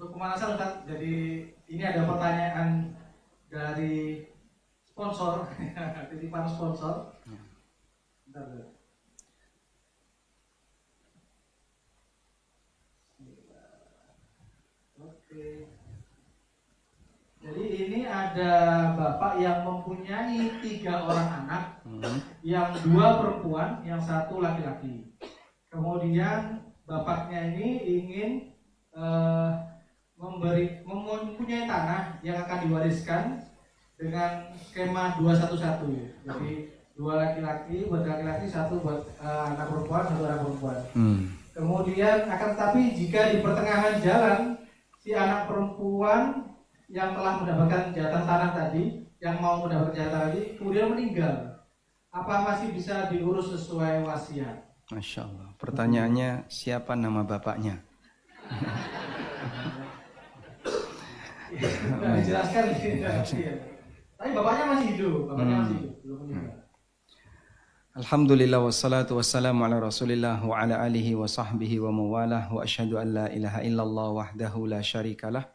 Untuk pemanasan Ustaz, jadi ini ada pertanyaan dari sponsor, titipan sponsor. Bentar. Oke. Jadi ini ada bapak yang mempunyai 3 orang anak, yang 2 perempuan, yang 1 laki-laki. Kemudian bapaknya ini ingin mempunyai tanah yang akan diwariskan dengan skema 211. Jadi 2 laki-laki buat laki-laki, 1 buat anak perempuan, 1 anak perempuan. Kemudian akan tetapi jika di pertengahan jalan si anak perempuan yang telah mendapatkan jatah tanah tadi, yang mau mendapatkan jatah tadi, kemudian meninggal, apa masih bisa diurus sesuai wasiat? Masya Allah. Pertanyaannya, siapa nama bapaknya? Dijelaskan. Tapi bapaknya masih hidup, belum meninggal. Alhamdulillah wassalatu wassalamu ala Rasulillah wa ala alihi wa sahbihi wa mawalah wa asyhadu an la ilaha illallah wahdahu la syarikalah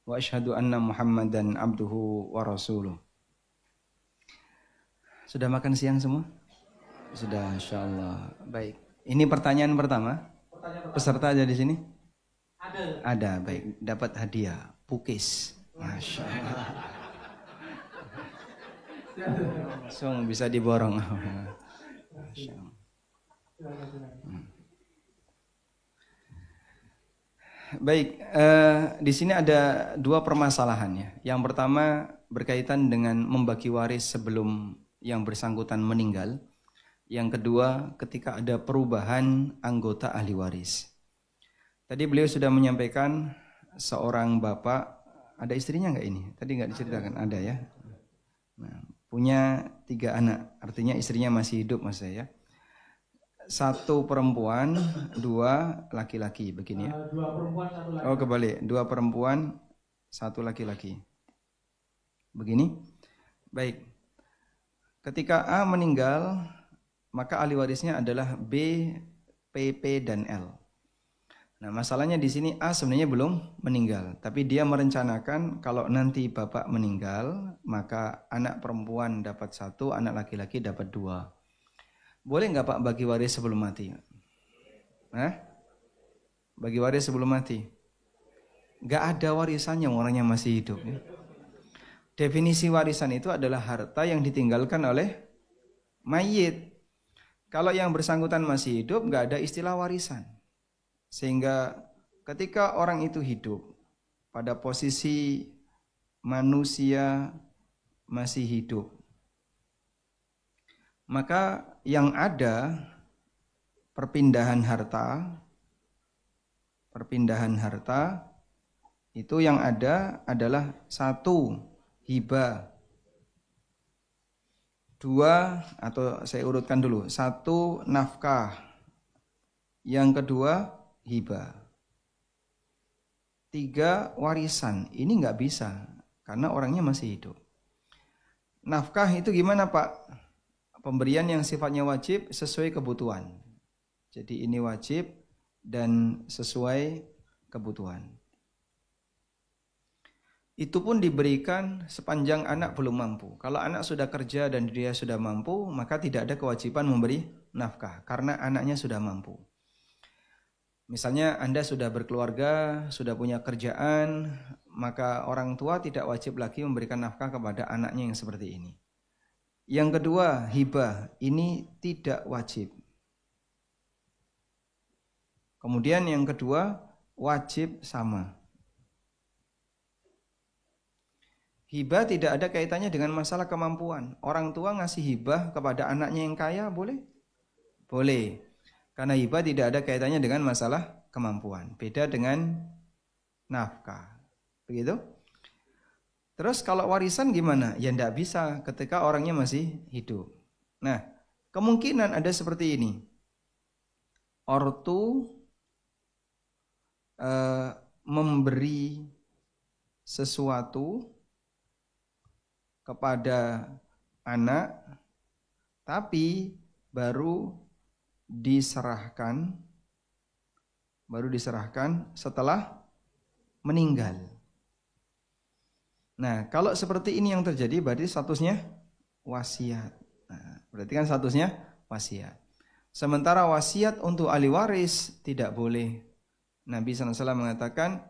wa asyhadu anna Muhammadan abduhu wa rasuluh. Sudah makan siang semua? Sudah, insyaallah. Baik. Ini pertanyaan pertama. Peserta ada di sini? Ada, baik. Dapat hadiah pukis. Masya Allah. Langsung bisa diborong. Baik, di sini ada 2 permasalahannya. Yang pertama berkaitan dengan membagi waris sebelum yang bersangkutan meninggal. Yang kedua, ketika ada perubahan anggota ahli waris. Tadi beliau sudah menyampaikan seorang bapak, ada istrinya nggak ini? Tadi nggak diceritakan, ada ya. Nah, punya 3 anak, artinya istrinya masih hidup mas saya. 1 perempuan, 2 laki-laki, begini ya. 2 perempuan, 1 laki-laki. Oh kebalik, 2 perempuan, 1 laki-laki. Begini. Baik. Ketika A meninggal, maka ahli warisnya adalah B, PP dan L. Nah, masalahnya di sini A sebenarnya belum meninggal, tapi dia merencanakan kalau nanti bapak meninggal, maka anak perempuan dapat 1, anak laki-laki dapat 2. Boleh nggak Pak bagi waris sebelum mati? Bagi waris sebelum mati? Nggak ada warisannya, orangnya masih hidup. Ya. Definisi warisan itu adalah harta yang ditinggalkan oleh mayit. Kalau yang bersangkutan masih hidup, nggak ada istilah warisan. Sehingga ketika orang itu hidup pada posisi manusia masih hidup, maka yang ada perpindahan harta itu yang ada adalah 1 hibah, 2 atau saya urutkan dulu, 1 nafkah, yang kedua hibah, 3 warisan. Ini nggak bisa karena orangnya masih hidup. Nafkah itu gimana Pak? Pemberian yang sifatnya wajib sesuai kebutuhan. Jadi ini wajib dan sesuai kebutuhan. Itu pun diberikan sepanjang anak belum mampu. Kalau anak sudah kerja dan dia sudah mampu, maka tidak ada kewajiban memberi nafkah karena anaknya sudah mampu. Misalnya Anda sudah berkeluarga, sudah punya kerjaan, maka orang tua tidak wajib lagi memberikan nafkah kepada anaknya yang seperti ini. Yang kedua, hibah, ini tidak wajib. Kemudian yang kedua, wajib sama. Hibah tidak ada kaitannya dengan masalah kemampuan. Orang tua ngasih hibah kepada anaknya yang kaya, boleh? Boleh. Karena hibah tidak ada kaitannya dengan masalah kemampuan. Beda dengan nafkah. Begitu? Terus kalau warisan gimana? Ya tidak bisa ketika orangnya masih hidup. Nah, kemungkinan ada seperti ini. Ortu memberi sesuatu kepada anak, tapi baru diserahkan setelah meninggal. Nah, kalau seperti ini yang terjadi berarti statusnya wasiat. Nah, berarti kan statusnya wasiat. Sementara wasiat untuk ahli waris tidak boleh. Nabi SAW mengatakan,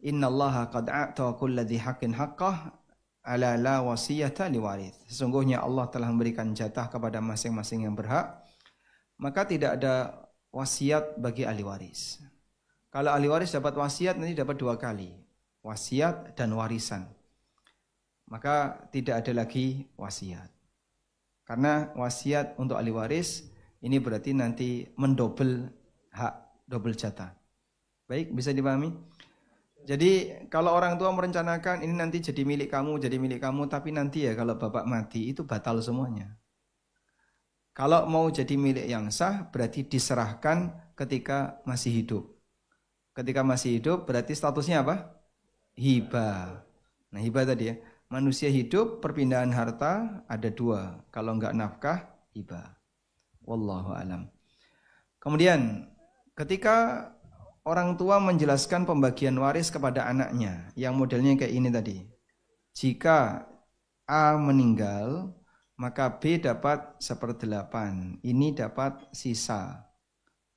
Innallaha qad a'ta kulla dhi haqqin haqqah ala la wasiyata liwarith. Sesungguhnya Allah telah memberikan jatah kepada masing-masing yang berhak, maka tidak ada wasiat bagi ahli waris. Kalau ahli waris dapat wasiat nanti dapat 2 kali, wasiat dan warisan. Maka tidak ada lagi wasiat. Karena wasiat untuk ahli waris ini berarti nanti mendobel hak, dobel jatah. Baik, bisa dipahami? Jadi kalau orang tua merencanakan ini nanti jadi milik kamu, tapi nanti ya kalau bapak mati itu batal semuanya. Kalau mau jadi milik yang sah berarti diserahkan ketika masih hidup. Ketika masih hidup berarti statusnya apa? Hibah. Nah, hibah tadi ya. Manusia hidup perpindahan harta ada 2. Kalau enggak nafkah, hibah. Wallahu alam. Kemudian ketika orang tua menjelaskan pembagian waris kepada anaknya yang modelnya kayak ini tadi. Jika A meninggal, maka B dapat 1/8. Ini dapat sisa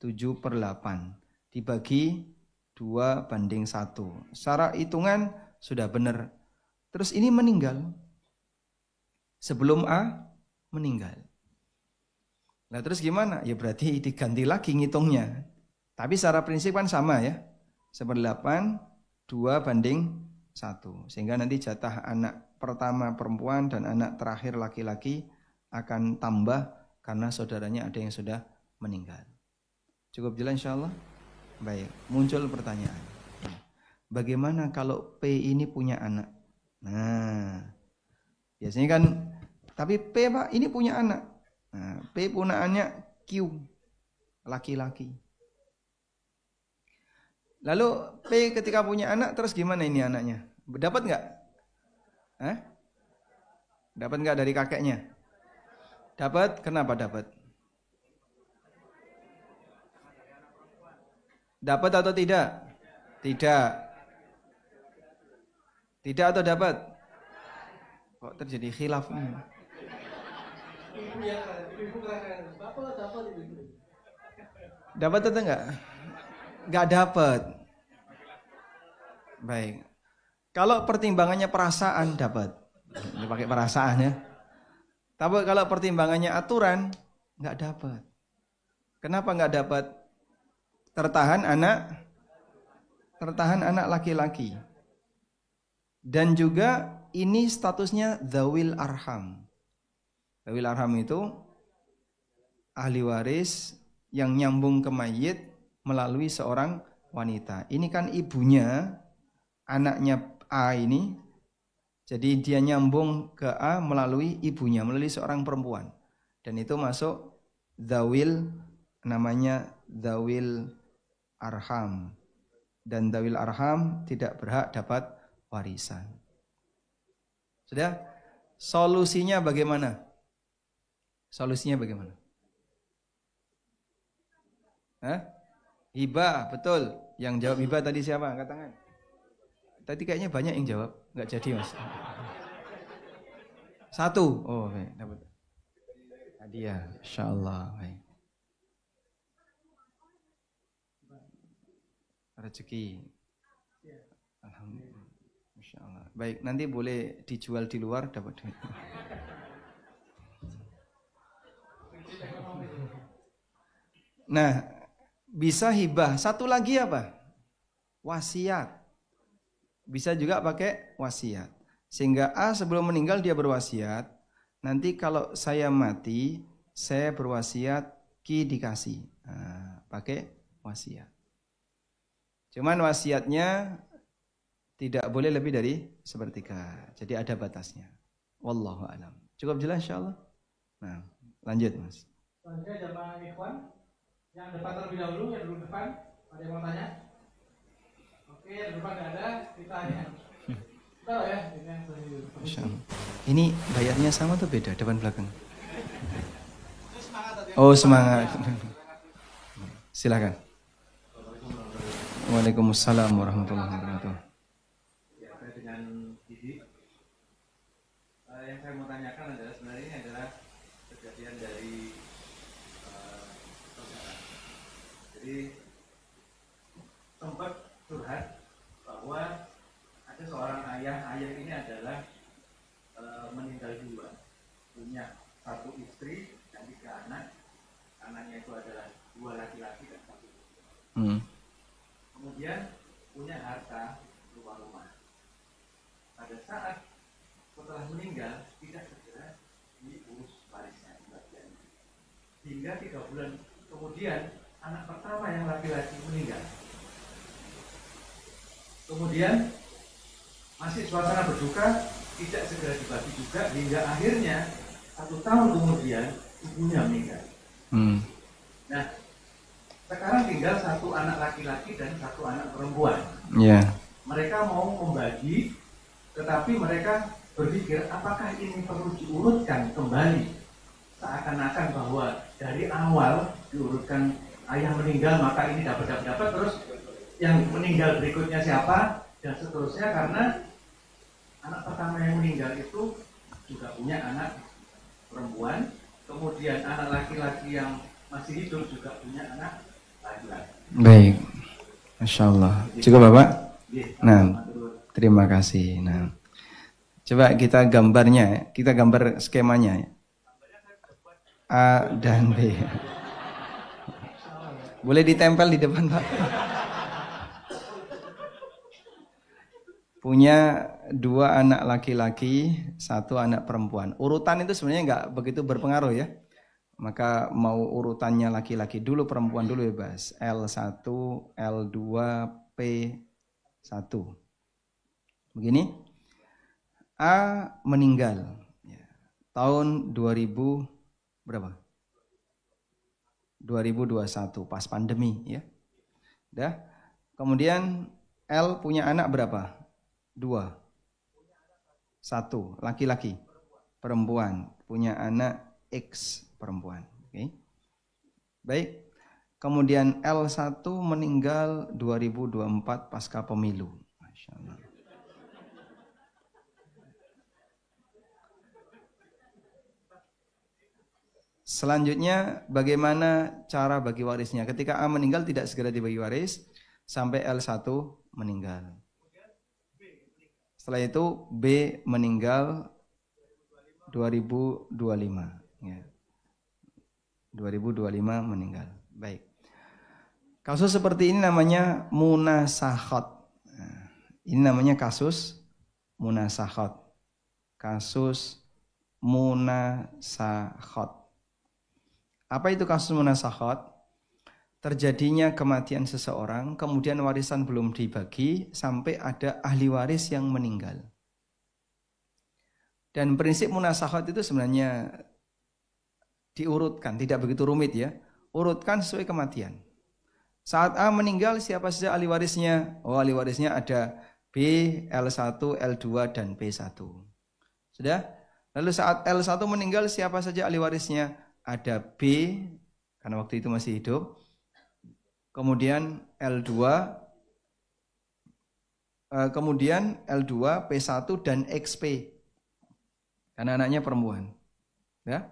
7/8. Dibagi 2/1. Secara hitungan sudah benar. Terus ini meninggal sebelum A meninggal. Nah terus gimana? Ya berarti diganti lagi ngitungnya. Tapi secara prinsip kan sama ya. 1/8, 2/1. Sehingga nanti jatah anak pertama perempuan dan anak terakhir laki-laki akan tambah karena saudaranya ada yang sudah meninggal. Cukup jelas insyaallah? Baik, muncul pertanyaan. Bagaimana kalau P ini punya anak? Nah, biasanya kan, tapi P Pak ini punya anak. Nah, P punya anak Q, laki-laki. Lalu P ketika punya anak, terus gimana ini anaknya? Dapat nggak? Dapat nggak dari kakeknya? Dapat. Kenapa dapat? Dapat atau tidak? Tidak. Tidak atau dapat? Kok terjadi khilaf? Dapat atau enggak? Enggak dapat. Baik. Kalau pertimbangannya perasaan dapat. Ini pakai perasaan ya. Tapi kalau pertimbangannya aturan enggak dapat. Kenapa enggak dapat? Tertahan anak laki-laki. Dan juga ini statusnya dzawil arham. Dzawil arham itu ahli waris yang nyambung ke mayit melalui seorang wanita. Ini kan ibunya, anaknya A ini. Jadi dia nyambung ke A melalui ibunya, melalui seorang perempuan. Dan itu masuk dzawil, namanya dzawil arham. Dan dzawil arham tidak berhak dapat warisan. Sudah? Solusinya bagaimana? Solusinya bagaimana? Hibah, betul. Yang jawab hibah tadi siapa? Angkat tangan. Tadi kayaknya banyak yang jawab, enggak jadi Mas. 1. Oh, baik, dapat. Hadiah, insyaallah. Baik. Rezeki. Alhamdulillah. Insyaallah. Baik, nanti boleh dijual di luar dapat duit. Nah, bisa hibah. Satu lagi apa? Wasiat. Bisa juga pakai wasiat. Sehingga A sebelum meninggal dia berwasiat, nanti kalau saya mati, saya berwasiat Ki dikasih. Nah, pakai wasiat. Cuman wasiatnya tidak boleh lebih dari 1/3. Jadi ada batasnya. Wallahu a'lam. Cukup jelas insyaallah? Nah, lanjut Mas. Selanjutnya jamaah ikhwan yang depan terlebih dahulu, yang dulu depan. Ada yang mau tanya? Oke, yang depan enggak ada, kita hanya. Tahu ya, ini yang Insyaallah. Ini bayarnya sama atau beda depan belakang? Oh, semangat. Silakan. Waalaikumsalam warahmatullahi wabarakatuh. yang saya mau tanyakan adalah sebenarnya ini adalah kejadian dari saudara. Jadi sempat curhat bahwa ada seorang ayah ini adalah meninggal duluan, punya 1 istri dan 3 anak. Anaknya itu adalah 2 laki-laki dan 1 perempuan. Kemudian punya harta rumah-rumah. Pada saat setelah meninggal tidak segera diurus warisnya bagian. Hingga 3 bulan kemudian anak pertama yang laki-laki meninggal. Kemudian masih suasana berduka, tidak segera dibagi juga hingga akhirnya 1 tahun kemudian ibunya meninggal. Nah, sekarang tinggal 1 anak laki-laki dan 1 anak perempuan. Mereka mau membagi, tetapi mereka berpikir apakah ini perlu diurutkan kembali, seakan-akan bahwa dari awal diurutkan ayah meninggal maka ini dapat terus yang meninggal berikutnya siapa dan seterusnya, karena anak pertama yang meninggal itu juga punya anak perempuan, kemudian anak laki-laki yang masih hidup juga punya anak laki-laki. Baik, Masya Allah. Cukup Bapak? Nah, terima kasih. Nah, coba kita gambarnya, kita gambar skemanya. A dan B. Boleh ditempel di depan Pak? Punya 2 anak laki-laki, 1 anak perempuan. Urutan itu sebenarnya nggak begitu berpengaruh ya. Maka mau urutannya laki-laki dulu, perempuan dulu bebas. L1, L2, P1. Begini. A meninggal tahun 2000 berapa? 2021 pas pandemi ya. Dah. Kemudian L punya anak berapa? 2. 1 laki-laki. Perempuan punya anak X perempuan. Oke. Baik. Kemudian L1 meninggal 2024 pasca pemilu. Masya Allah. Selanjutnya bagaimana cara bagi warisnya? Ketika A meninggal tidak segera dibagi waris sampai L1 meninggal. Setelah itu B meninggal 2025 ya. 2025 meninggal. Baik. Kasus seperti ini namanya munasakhat. Nah, ini namanya kasus munasakhat. Kasus munasakhat. Apa itu kasus munasakhat? Terjadinya kematian seseorang, kemudian warisan belum dibagi sampai ada ahli waris yang meninggal. Dan prinsip munasakhat itu sebenarnya diurutkan, tidak begitu rumit ya. Urutkan sesuai kematian. Saat A meninggal, siapa saja ahli warisnya? Oh, ahli warisnya ada B, L1, L2, dan P1. Sudah? Lalu saat L1 meninggal, siapa saja ahli warisnya? Ada B, karena waktu itu masih hidup. Kemudian L2, P1 dan XP. Karena anaknya perempuan. Ya.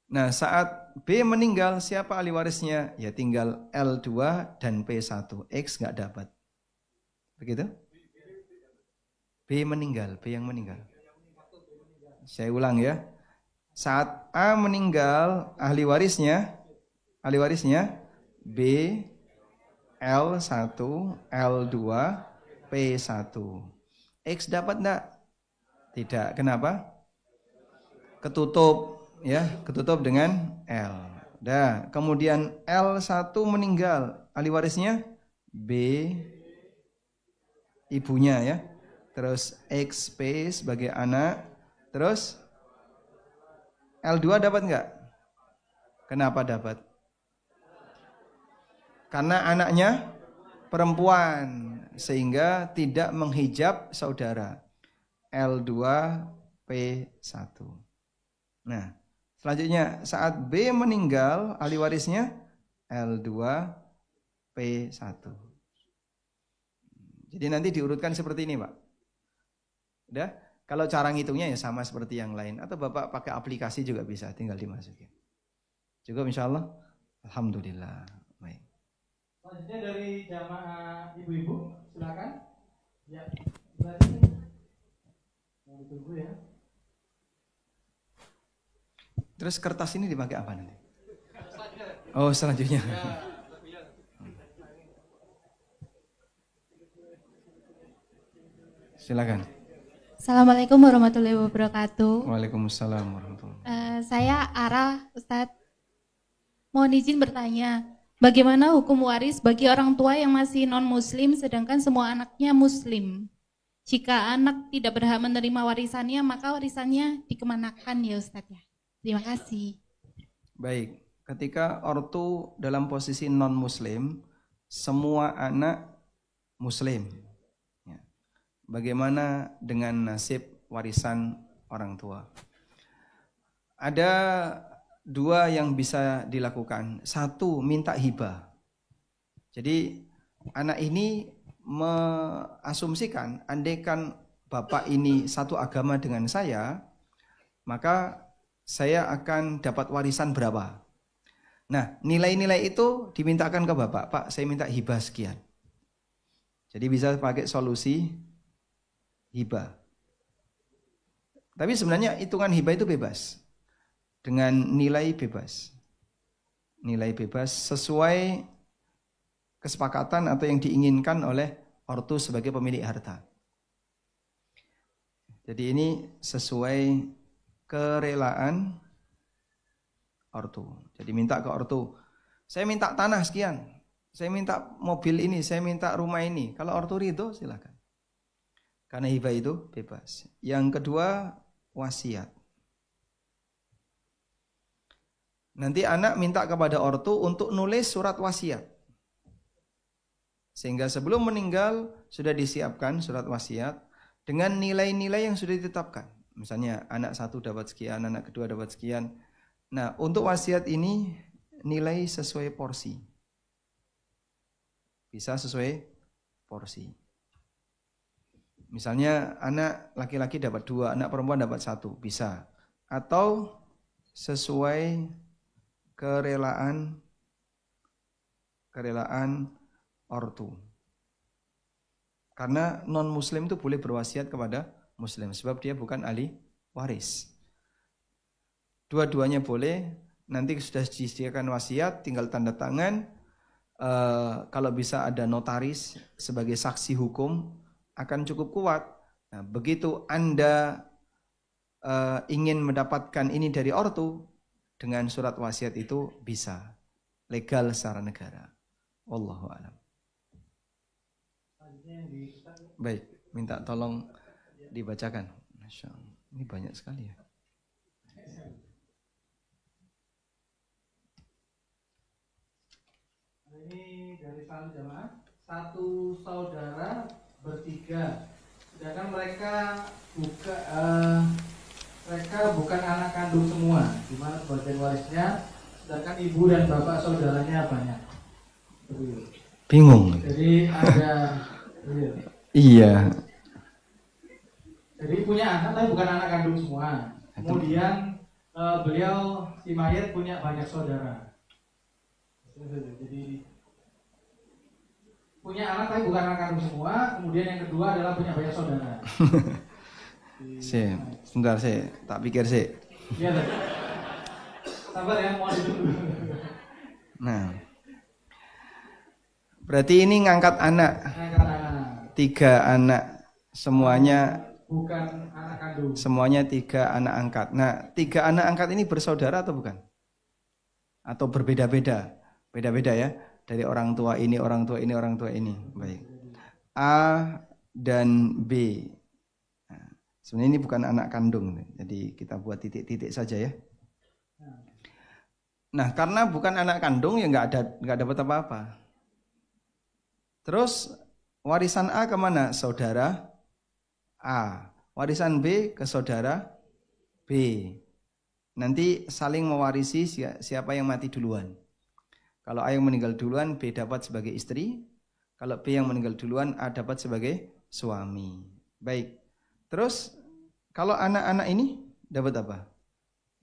Nah, saat B meninggal, siapa ahli warisnya? Ya tinggal L2 dan P1. X nggak dapat. Begitu? B meninggal, B yang meninggal. Saya ulang ya. Saat A meninggal, ahli warisnya B, L1, L2, P1. X dapat enggak? Tidak. Kenapa? Ketutup ya, ketutup dengan L. Dah, kemudian L1 meninggal, ahli warisnya B, ibunya ya. Terus XP sebagai anak. Terus L2 dapat enggak? Kenapa dapat? Karena anaknya perempuan sehingga tidak menghijab saudara. L2 P1. Nah, selanjutnya saat B meninggal, ahli warisnya L2 P1. Jadi nanti diurutkan seperti ini, Pak. Udah? Kalau cara ngitungnya ya sama seperti yang lain. Atau Bapak pakai aplikasi juga bisa, tinggal dimasukin. Cukup insya Allah. Alhamdulillah. Baik. Selanjutnya dari jamaah ibu-ibu, silakan. Ya, mau ditunggu ya. Terus kertas ini dipakai apa nanti? Oh, selanjutnya. Silakan. Assalamualaikum warahmatullahi wabarakatuh. Waalaikumsalam warahmatullahi wabarakatuh. Saya Ara, Ustadz. Mohon izin bertanya, bagaimana hukum waris bagi orang tua yang masih non-muslim sedangkan semua anaknya muslim? Jika anak tidak berhak menerima warisannya, maka warisannya dikemanakan ya Ustadz ya? Terima kasih. Baik, ketika ortu dalam posisi non-muslim, semua anak muslim. Ya. Bagaimana dengan nasib warisan orang tua? Ada dua yang bisa dilakukan. Satu, minta hibah. Jadi anak ini mengasumsikan, andaikan bapak ini satu agama dengan saya, maka saya akan dapat warisan berapa. Nah, nilai-nilai itu dimintakan ke bapak. Pak, saya minta hibah sekian. Jadi bisa pakai solusi hibah. Tapi sebenarnya hitungan hibah itu bebas. Dengan nilai bebas. Nilai bebas sesuai kesepakatan atau yang diinginkan oleh ortu sebagai pemilik harta. Jadi ini sesuai kerelaan ortu. Jadi minta ke ortu, saya minta tanah sekian, saya minta mobil ini, saya minta rumah ini. Kalau ortu ridho silakan. Karena hibah itu bebas. Yang kedua, wasiat. Nanti anak minta kepada ortu untuk nulis surat wasiat. Sehingga sebelum meninggal sudah disiapkan surat wasiat dengan nilai-nilai yang sudah ditetapkan. Misalnya anak satu dapat sekian, anak kedua dapat sekian. Nah, untuk wasiat ini nilai sesuai porsi. Bisa sesuai porsi. Misalnya anak laki-laki dapat 2, anak perempuan dapat 1, bisa. Atau sesuai kerelaan ortu. Karena non muslim itu boleh berwasiat kepada muslim sebab dia bukan ahli waris. Dua-duanya boleh. Nanti sudah disediakan wasiat, tinggal tanda tangan. Kalau bisa ada notaris sebagai saksi hukum akan cukup kuat. Nah, begitu Anda ingin mendapatkan ini dari ortu, dengan surat wasiat itu bisa legal secara negara. Wallahu a'lam. Baik, minta tolong dibacakan. Masya Allah. Ini banyak sekali ya. Ini dari salah jamaah, satu saudara bertiga, sedangkan mereka bukan anak kandung semua, di mana sebagian warisnya, sedangkan ibu dan bapak saudaranya banyak. Bingung. Jadi ada, Iya. Jadi punya anak tapi bukan anak kandung semua. Kemudian beliau si mayat punya banyak saudara. Jadi punya anak tapi bukan anak kandung semua. Kemudian yang kedua adalah punya banyak saudara. Sebentar saya tak pikir sih. Iya. Sabar ya, mohon dulu. Nah, berarti ini ngangkat anak. 3 anak semuanya bukan anak kandung. Semuanya 3 anak angkat. Nah, 3 anak angkat ini bersaudara atau bukan? Atau berbeda-beda? Beda-beda ya. Dari orang tua ini, orang tua ini, orang tua ini. Baik. A dan B. Nah, sebenarnya ini bukan anak kandung. Jadi kita buat titik-titik saja ya. Nah, karena bukan anak kandung ya nggak dapat apa-apa. Terus warisan A kemana? Saudara A. Warisan B ke saudara B. Nanti saling mewarisi siapa yang mati duluan. Kalau A yang meninggal duluan, B dapat sebagai istri. Kalau B yang meninggal duluan, A dapat sebagai suami. Baik. Terus Kalau anak-anak ini dapat apa?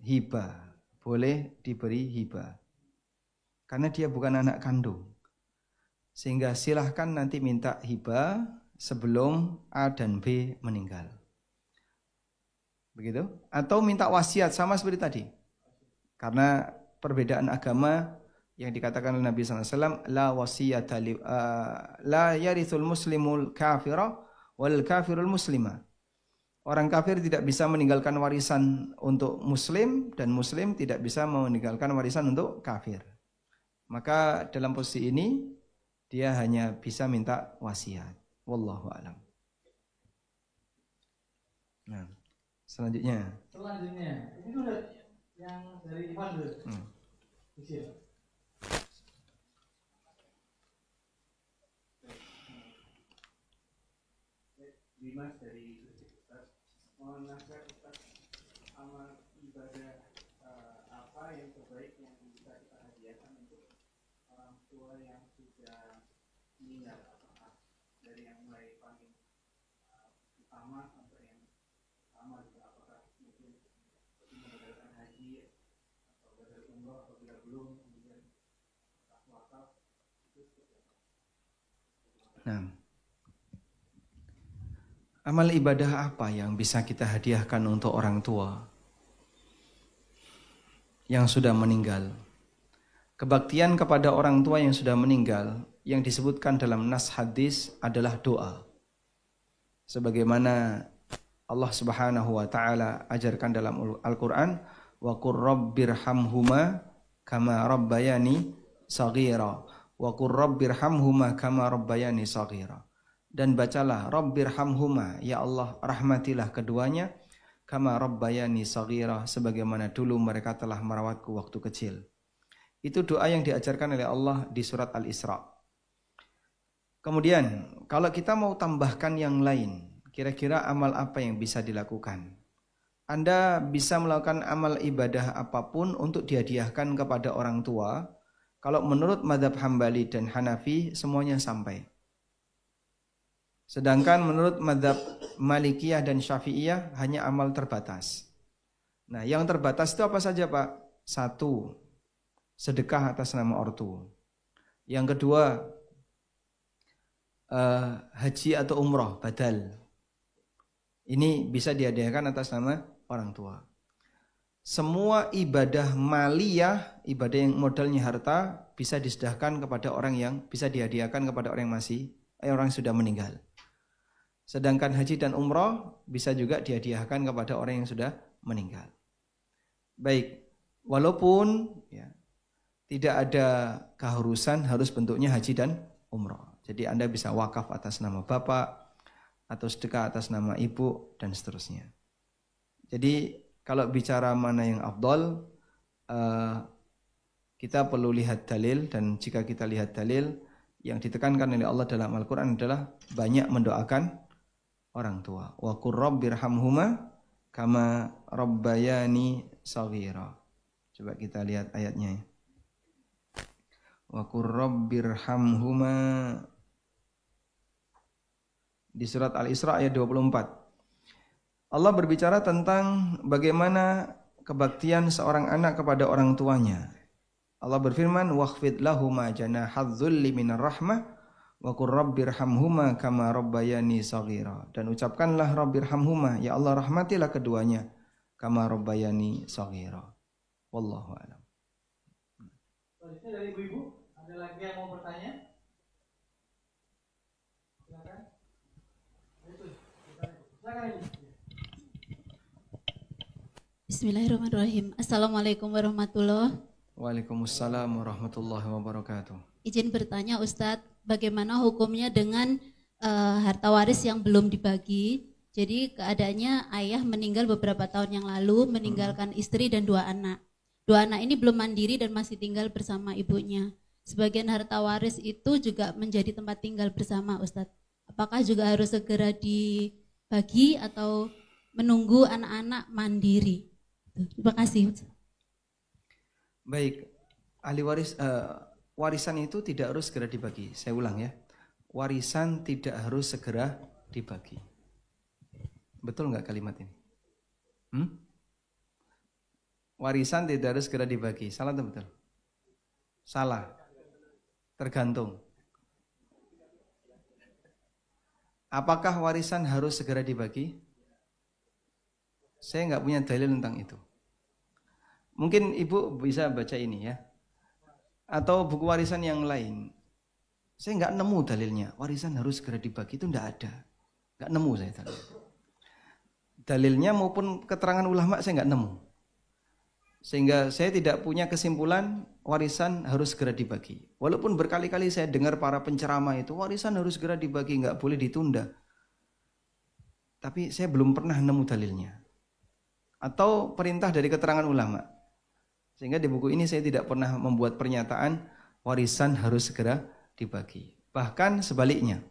Hibah. Boleh diberi hibah. Karena dia bukan anak kandung. Sehingga silahkan nanti minta hibah sebelum A dan B meninggal. Begitu? Atau minta wasiat sama seperti tadi. Karena perbedaan agama yang dikatakan oleh Nabi SAW, la wasiyata la yarithul muslimul kafira wal kafirul muslima. Orang kafir tidak bisa meninggalkan warisan untuk muslim dan muslim tidak bisa meninggalkan warisan untuk kafir. Maka dalam posisi ini dia hanya bisa minta wasiat. Wallahu a'lam. Nah, selanjutnya. Ini udah yang dari Ivan dulu. Dimas dari Ustaz, mohon nasihat Ustaz, amal ibadah apa yang terbaik yang bisa kita hadiahkan untuk orang tua yang sudah meninggal, apakah dari yang mulai paling utama sampai yang sama juga, apakah mungkin meninggalkan haji atau badal umroh apabila belum, kemudian wakaf itu seperti apa? Nah, amal ibadah apa yang bisa kita hadiahkan untuk orang tua yang sudah meninggal? Kebaktian kepada orang tua yang sudah meninggal yang disebutkan dalam nas hadis adalah doa. Sebagaimana Allah Subhanahu wa taala ajarkan dalam Al-Qur'an, wa qur rabbirhamhuma kama rabbayani shaghira wa qur rabbirhamhuma kama rabbayani shaghira. Dan bacalah Rabbirhamhuma, ya Allah rahmatilah keduanya, kama rabbayani shaghira, sebagaimana dulu mereka telah merawatku waktu kecil. Itu doa yang diajarkan oleh Allah di surat Al-Isra. Kemudian kalau kita mau tambahkan yang lain, kira-kira amal apa yang bisa dilakukan? Anda bisa melakukan amal ibadah apapun untuk dihadiahkan kepada orang tua. Kalau menurut mazhab Hambali dan Hanafi semuanya sampai. Sedangkan menurut mazhab Malikiyah dan Syafi'iyah hanya amal terbatas. Nah, yang terbatas itu apa saja, Pak? 1, sedekah atas nama ortu. Yang kedua, haji atau umroh badal. Ini bisa dihadiahkan atas nama orang tua. Semua ibadah maliyah, ibadah yang modalnya harta, bisa disedekahkan kepada orang yang bisa dihadiahkan kepada orang yang orang sudah meninggal. Sedangkan haji dan umrah bisa juga dihadiahkan kepada orang yang sudah meninggal. Baik, walaupun ya, tidak ada keharusan harus bentuknya haji dan umrah. Jadi Anda bisa wakaf atas nama bapak atau sedekah atas nama ibu dan seterusnya. Jadi kalau bicara mana yang afdal, kita perlu lihat dalil, dan jika kita lihat dalil yang ditekankan oleh Allah dalam Al-Quran adalah banyak mendoakan orang tua. Wa qur rabbirhamhuma kama rabbayani shaghira. Coba kita lihat ayatnya. Wa qur rabbirhamhuma di surat Al-Isra ayat 24. Allah berbicara tentang bagaimana kebaktian seorang anak kepada orang tuanya. Allah berfirman, "Wakhfid lahuma janahadz-dzulli minar rahmah wa qur rabbirhamhuma kama rabbayani shaghira." Dan ucapkanlah rabbirhamhuma, ya Allah rahmatilah keduanya kama rabbayani shaghira. Wallahu a'lam. Selanjutnya dari ibu-ibu, ada lagi yang mau bertanya? Silakan. Silakan Ibu. Bismillahirrahmanirrahim. Assalamualaikum warahmatullahi wabarakatuh. Waalaikumsalam warahmatullahi wabarakatuh. Izin bertanya Ustadz, bagaimana hukumnya dengan harta waris yang belum dibagi? Jadi keadaannya ayah meninggal beberapa tahun yang lalu, meninggalkan istri dan 2 anak. 2 anak ini belum mandiri dan masih tinggal bersama ibunya. Sebagian harta waris itu juga menjadi tempat tinggal bersama Ustadz. Apakah juga harus segera dibagi atau menunggu anak-anak mandiri? Terima kasih. Baik, ahli waris warisan itu tidak harus segera dibagi. Saya ulang ya, warisan tidak harus segera dibagi. Betul nggak kalimat ini? Warisan tidak harus segera dibagi. Salah atau betul? Salah. Tergantung. Apakah warisan harus segera dibagi? Saya nggak punya dalil tentang itu. Mungkin ibu bisa baca ini ya. Atau buku warisan yang lain. Saya nggak nemu dalilnya. Warisan harus segera dibagi itu nggak ada. Nggak nemu saya dalil. Dalilnya maupun keterangan ulama saya nggak nemu. Sehingga saya tidak punya kesimpulan warisan harus segera dibagi. Walaupun berkali-kali saya dengar para penceramah itu warisan harus segera dibagi, nggak boleh ditunda. Tapi saya belum pernah nemu dalilnya. Atau perintah dari keterangan ulama. Sehingga di buku ini saya tidak pernah membuat pernyataan warisan harus segera dibagi. Bahkan sebaliknya.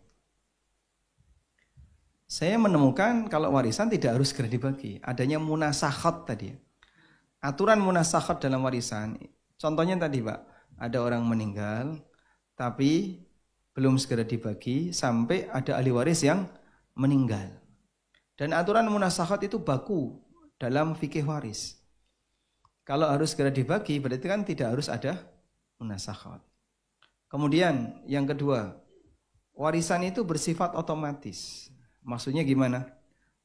Saya menemukan kalau warisan tidak harus segera dibagi. Adanya munasakhat tadi. Aturan munasakhat dalam warisan, contohnya tadi Pak, ada orang meninggal tapi belum segera dibagi sampai ada ahli waris yang meninggal. Dan aturan munasakhat itu baku dalam fikih waris. Kalau harus segera dibagi berarti kan tidak harus ada munasakhat. Kemudian yang kedua, warisan itu bersifat otomatis. Maksudnya gimana?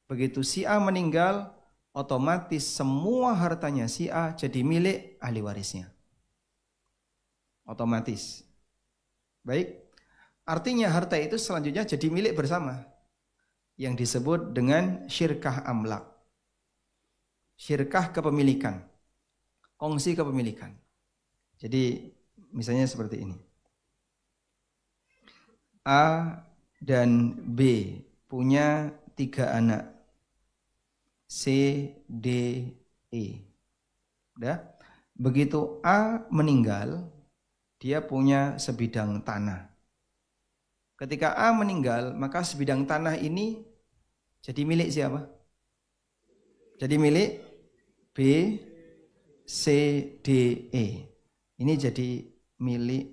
Begitu si A meninggal, otomatis semua hartanya si A jadi milik ahli warisnya. Otomatis. Baik. Artinya harta itu selanjutnya jadi milik bersama. Yang disebut dengan syirkah amlak. Syirkah kepemilikan. Kongsi kepemilikan. Jadi misalnya seperti ini. A dan B punya 3 anak. C, D, E. Udah? Begitu A meninggal, dia punya sebidang tanah. Ketika A meninggal, maka sebidang tanah ini jadi milik siapa? Jadi milik B, C, D, E. Ini jadi milik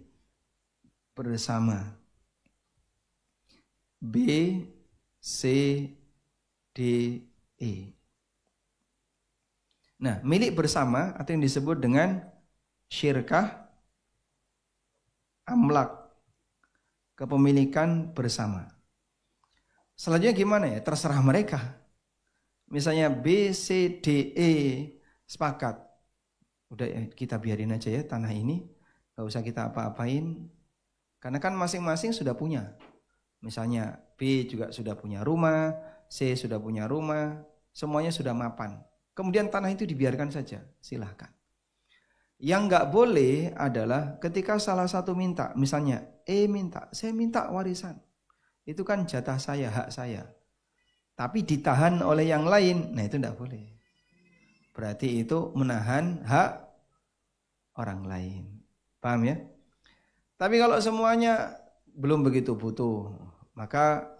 bersama. B, C, D, E. Nah, milik bersama atau yang disebut dengan syirkah amlak, kepemilikan bersama. Selanjutnya gimana ya? Terserah mereka. Misalnya B, C, D, E sepakat. Udah ya, kita biarin aja ya tanah ini, gak usah kita apa-apain. Karena kan masing-masing sudah punya. Misalnya B juga sudah punya rumah, C sudah punya rumah, semuanya sudah mapan. Kemudian tanah itu dibiarkan saja, silahkan. Yang nggak boleh adalah ketika salah satu minta, misalnya minta, saya minta warisan. Itu kan jatah saya, hak saya. Tapi ditahan oleh yang lain, nah itu nggak boleh. Berarti itu menahan hak orang lain. Paham ya? Tapi kalau semuanya belum begitu butuh, maka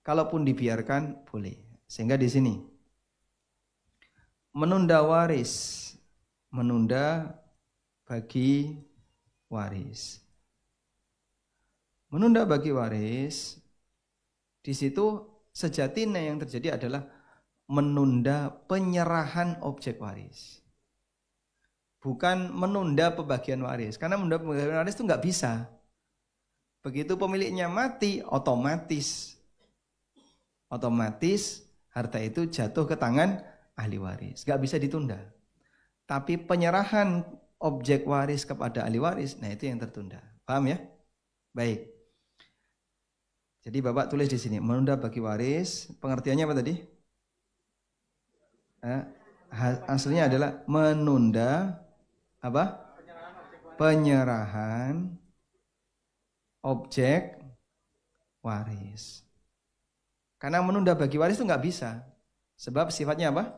kalaupun dibiarkan boleh. Sehingga di sini menunda waris, menunda bagi waris. Menunda bagi waris, di situ sejatinya yang terjadi adalah menunda penyerahan objek waris. Bukan menunda pembagian waris. Karena menunda pembagian waris itu nggak bisa. Begitu pemiliknya mati, otomatis harta itu jatuh ke tangan ahli waris. Nggak bisa ditunda. Tapi penyerahan objek waris kepada ahli waris, nah itu yang tertunda. Paham ya? Baik. Jadi Bapak tulis di sini, menunda bagi waris, pengertiannya apa tadi? Aslinya adalah menunda apa? Penyerahan objek waris. Karena menunda bagi waris itu nggak bisa, sebab sifatnya apa?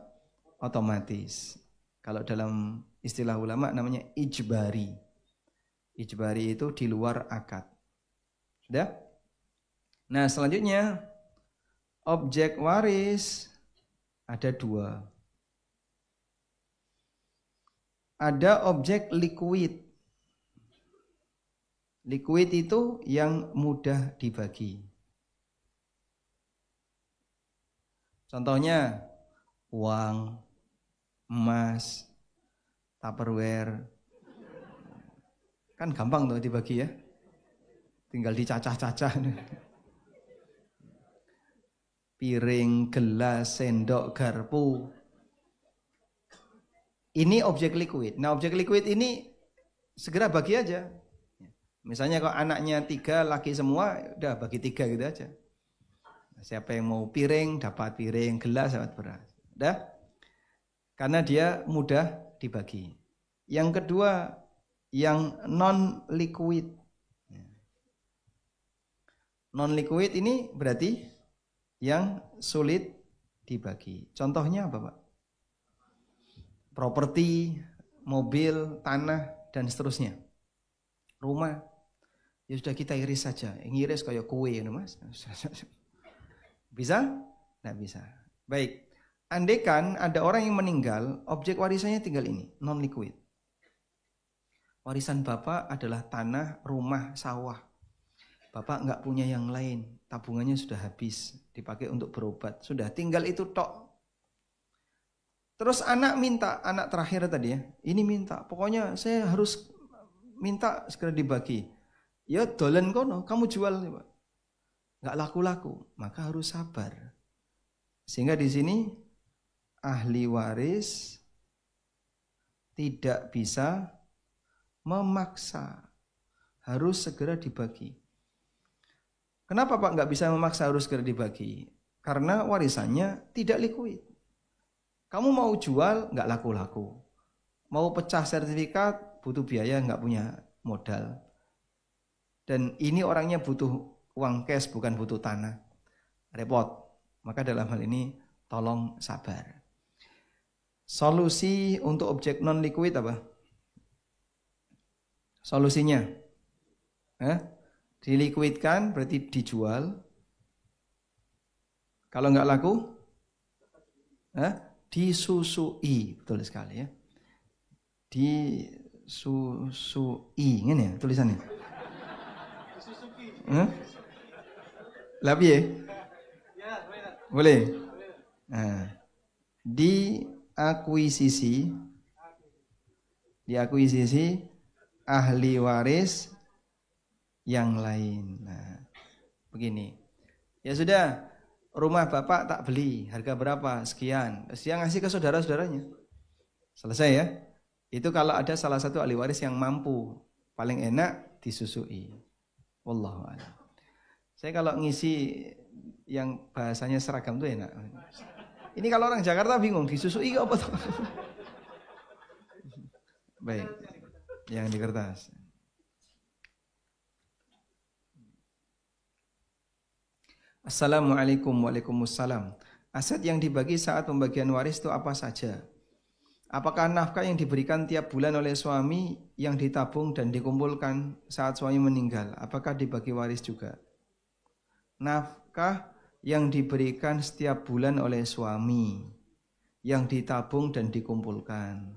Otomatis. Kalau dalam istilah ulama namanya ijbari. Ijbari itu di luar akad. Sudah? Nah selanjutnya objek waris ada 2. Ada objek liquid. Liquid itu yang mudah dibagi. Contohnya uang, emas, Tupperware. Kan gampang tuh dibagi ya. Tinggal dicacah-cacah. Piring, gelas, sendok, garpu. Ini objek liquid. Nah, objek liquid ini segera bagi aja. Misalnya kalau anaknya 3, laki semua, udah bagi 3 gitu aja. Siapa yang mau piring, dapat piring, gelas, dapat beras. Udah? Karena dia mudah dibagi. Yang kedua, yang non-liquid. Non-liquid ini berarti yang sulit dibagi. Contohnya apa, Pak? Properti, mobil, tanah, dan seterusnya. Rumah, ya sudah kita iris saja. Ngiris kayak kue, Mas. Bisa? Nggak bisa. Baik. Andaikan ada orang yang meninggal, objek warisannya tinggal ini, non-liquid. Warisan Bapak adalah tanah, rumah, sawah. Bapak nggak punya yang lain, tabungannya sudah habis, dipakai untuk berobat. Sudah, tinggal itu tok. Terus anak minta, anak terakhir tadi ya, ini minta, pokoknya saya harus minta segera dibagi. Ya dolen kono, kamu jual, Pak. Nggak laku-laku, maka harus sabar. Sehingga di sini ahli waris tidak bisa memaksa, harus segera dibagi. Kenapa Pak nggak bisa memaksa harus segera dibagi? Karena warisannya tidak liquid. Kamu mau jual nggak laku-laku, mau pecah sertifikat butuh biaya, nggak punya modal. Dan ini orangnya butuh uang cash, bukan butuh tanah. Repot. Maka dalam hal ini tolong sabar. Solusi untuk objek non liquid apa? Solusinya dilikuidkan berarti dijual. Kalau nggak laku disusui. Betul sekali ya. Disusui. Ini ya tulisannya. Lapi ya? Boleh. Nah, diakuisisi ahli waris yang lain. Nah, begini. Ya sudah, rumah Bapak tak beli, harga berapa? Sekian. Terus dia ngasih ke saudara-saudaranya. Selesai ya. Itu kalau ada salah satu ahli waris yang mampu, paling enak disusui. Wallahu a'lam. Saya kalau ngisi yang bahasanya seragam tuh enak. Ini kalau orang Jakarta bingung, disusui apa tuh? Baik. Yang di kertas. Assalamualaikum. Waalaikumsalam. Aset yang dibagi saat pembagian waris itu apa saja? Apakah nafkah yang diberikan tiap bulan oleh suami yang ditabung dan dikumpulkan saat suami meninggal? Apakah dibagi waris juga? Nafkah yang diberikan setiap bulan oleh suami yang ditabung dan dikumpulkan.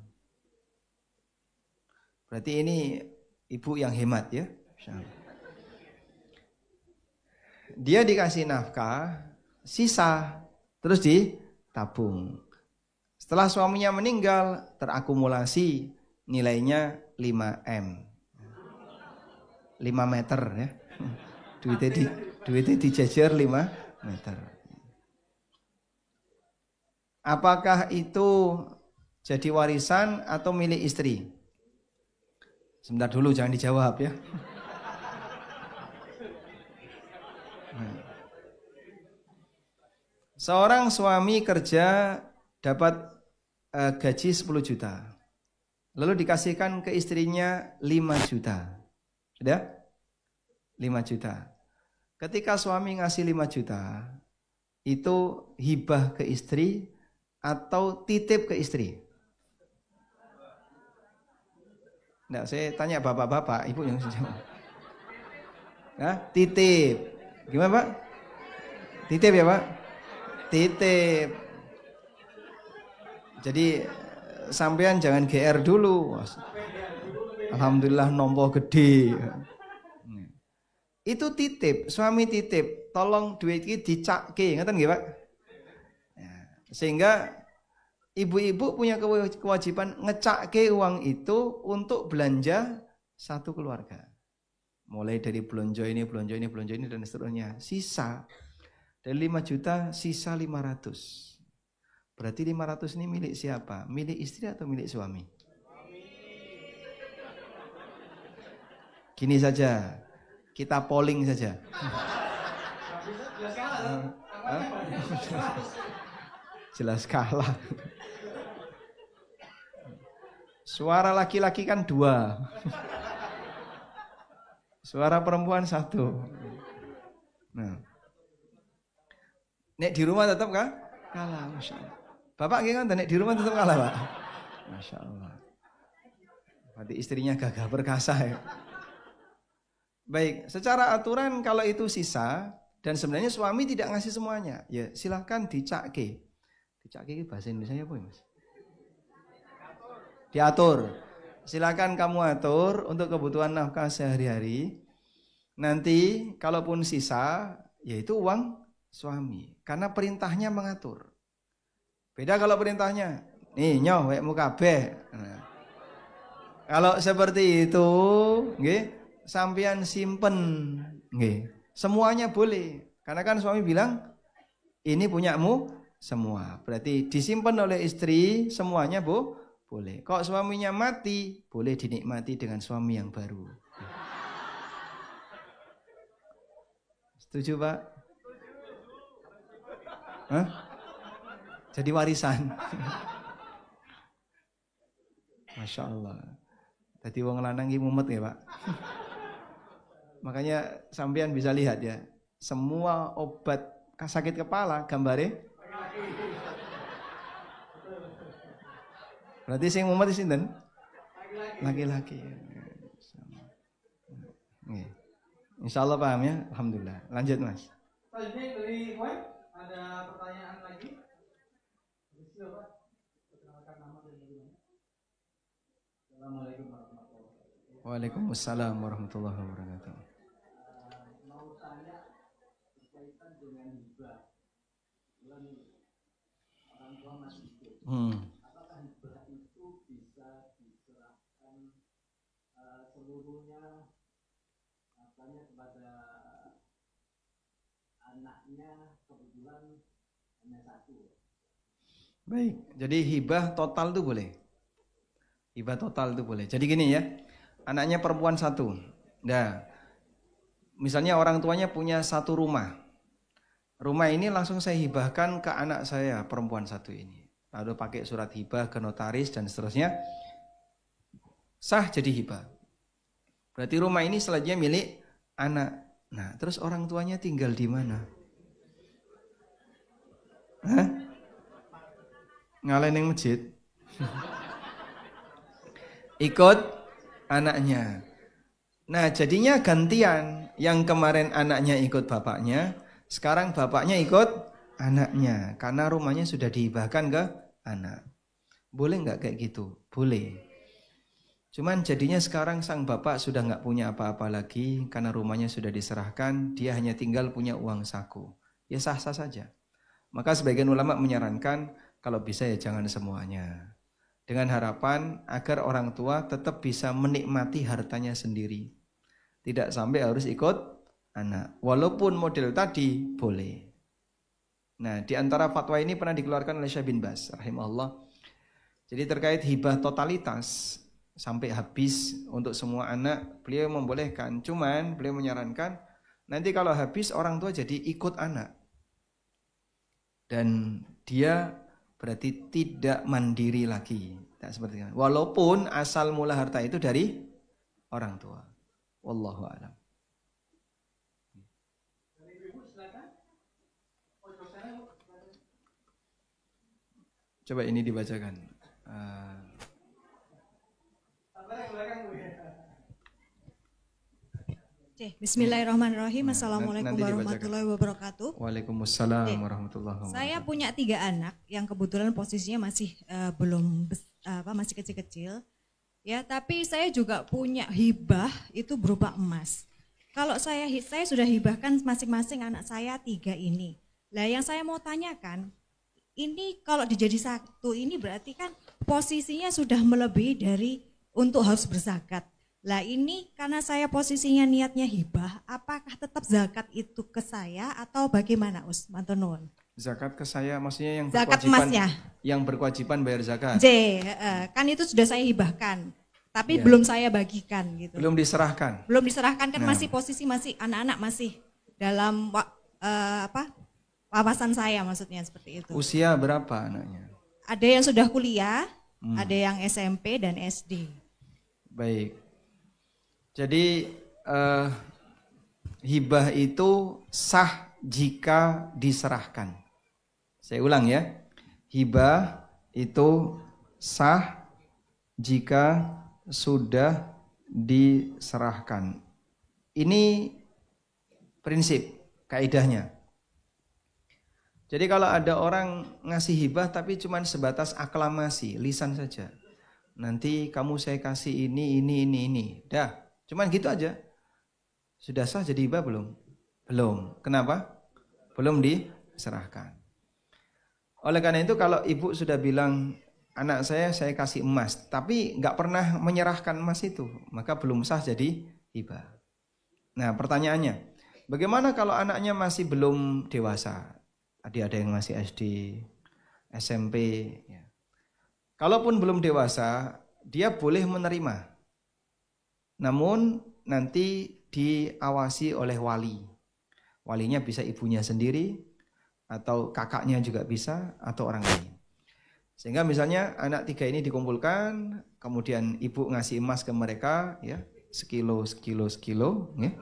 Berarti ini ibu yang hemat ya. Dia dikasih nafkah, sisa, terus ditabung. Setelah suaminya meninggal, terakumulasi nilainya 5M. 5 meter ya. Duitnya dijajar 5 meter. Apakah itu jadi warisan atau milik istri? Sebentar dulu, jangan dijawab ya. Seorang suami kerja dapat gaji 10 juta. Lalu dikasihkan ke istrinya 5 juta. Sudah? 5 juta. Ketika suami ngasih 5 juta, itu hibah ke istri atau titip ke istri? Nah, saya tanya bapak-bapak, ibu yang jawab. Nah, titip. Gimana Pak? Titip ya Pak? Titip. Jadi sampean jangan GR dulu. Alhamdulillah nompo gede. Itu titip, suami titip. Tolong duit ini dicakke, ngeten nggih Pak? Sehingga ibu-ibu punya kewajiban ngecake uang itu untuk belanja satu keluarga. Mulai dari belanja ini dan seterusnya. Sisa dari 5 juta sisa 500. Berarti 500 ini milik siapa? Milik istri atau milik suami? Gini saja, kita polling saja. Jelas kalah. Suara laki-laki kan 2. Suara perempuan 1. Nah. Nek di rumah tetap kah? Kalah, Masya Allah. Bapak gimana? Nek di rumah tetap kalah, Pak? Masya Allah. Berarti istrinya gagah perkasa ya. Baik, secara aturan kalau itu sisa dan sebenarnya suami tidak ngasih semuanya, ya silahkan dicake. Dicake bahasa Indonesia apa ya, Mas? Diatur. Silakan kamu atur untuk kebutuhan nafkah sehari-hari. Nanti kalaupun sisa, yaitu uang suami. Karena perintahnya mengatur. Beda kalau perintahnya, nih nyoh wekmu kabeh. Nah, kalau seperti itu, nggih, sampean simpen, nggih. Semuanya boleh. Karena kan suami bilang, ini punyamu semua. Berarti disimpan oleh istri semuanya, Bu. Boleh. Kalau suaminya mati, boleh dinikmati dengan suami yang baru. Setuju, Pak? Hah? Jadi warisan. Masya Allah. Jadi wong lanang iki mumet ya, Pak. Makanya sampean bisa lihat ya, semua obat sakit kepala gambare berarti sing mumet sinten? Laki-laki. Insyaallah paham ya. Alhamdulillah. Lanjut, Mas. Selanjutnya dari web ada pertanyaan lagi. Assalamualaikum warahmatullahi wabarakatuh. Waalaikumsalam warahmatullahi wabarakatuh. Mau tanya berkaitan dengan hibah. Orang tua masih hidup. Apakah hibah itu bisa diserahkan seluruhnya kepada anaknya, kebetulan hanya 1? Baik, jadi hibah total itu boleh. Hibah total itu boleh. Jadi gini ya, anaknya perempuan 1. Nah, misalnya orang tuanya punya 1 rumah. Rumah ini langsung saya hibahkan ke anak saya perempuan 1 ini. Lalu pakai surat hibah ke notaris dan seterusnya. Sah jadi hibah. Berarti rumah ini selanjutnya milik anak. Nah, terus orang tuanya tinggal di mana? Hah? Ngalahin yang masjid? Ikut anaknya. Nah, jadinya gantian. Yang kemarin anaknya ikut bapaknya, sekarang bapaknya ikut anaknya. Karena rumahnya sudah dihibahkan ke anak. Boleh nggak kayak gitu? Boleh. Cuman jadinya sekarang sang bapak sudah nggak punya apa-apa lagi karena rumahnya sudah diserahkan, dia hanya tinggal punya uang saku. Ya sah-sah saja. Maka sebagian ulama menyarankan kalau bisa ya jangan semuanya. Dengan harapan agar orang tua tetap bisa menikmati hartanya sendiri. Tidak sampai harus ikut anak. Walaupun model tadi boleh. Nah, di antara fatwa ini pernah dikeluarkan oleh Syekh bin Baz rahimahullah. Jadi terkait hibah totalitas sampai habis untuk semua anak, beliau membolehkan. Cuman beliau menyarankan nanti kalau habis orang tua jadi ikut anak. Dan dia berarti tidak mandiri lagi. Tak seperti itu. Walaupun asal mula harta itu dari orang tua. Wallahu a'lam. Coba ini dibacakan. Bismillahirrahmanirrahim. Assalamualaikum warahmatullahi wabarakatuh. Waalaikumsalam warahmatullahi wabarakatuh. Saya punya 3 anak yang kebetulan posisinya masih masih kecil-kecil. Ya, tapi saya juga punya hibah itu berupa emas. Kalau saya sudah hibahkan masing-masing anak saya 3 ini. Lah yang saya mau tanyakan, ini kalau dijadi satu ini berarti kan posisinya sudah melebihi dari untuk harus berzakat. Lah ini karena saya posisinya niatnya hibah, apakah tetap zakat itu ke saya atau bagaimana Matur nuwun? Zakat ke saya maksudnya yang Zakat berkewajiban, emasnya. yang berkewajiban bayar zakat. Kan itu sudah saya hibahkan, tapi Iya. belum saya bagikan gitu. Belum diserahkan. Belum diserahkan kan Nah. masih posisi masih anak-anak masih dalam wawasan saya maksudnya seperti itu. Usia berapa anaknya? Ada yang sudah kuliah, ada yang SMP dan SD. Baik. Jadi hibah itu sah jika diserahkan. Saya ulang ya. Hibah itu sah jika sudah diserahkan. Ini prinsip, kaidahnya. Jadi kalau ada orang ngasih hibah tapi cuma sebatas aklamasi, lisan saja. Nanti kamu saya kasih ini. Dah, cuman gitu aja. Sudah sah jadi hibah belum? Belum. Kenapa? Belum diserahkan. Oleh karena itu kalau ibu sudah bilang anak saya kasih emas, tapi nggak pernah menyerahkan emas itu, maka belum sah jadi hibah. Nah pertanyaannya, bagaimana kalau anaknya masih belum dewasa? Tadi ada yang masih SD, SMP. Ya. Kalaupun belum dewasa, dia boleh menerima. Namun nanti diawasi oleh wali. Walinya bisa ibunya sendiri, atau kakaknya juga bisa, atau orang lain. Sehingga misalnya anak 3 ini dikumpulkan, kemudian ibu ngasih emas ke mereka, ya, sekilo, ya.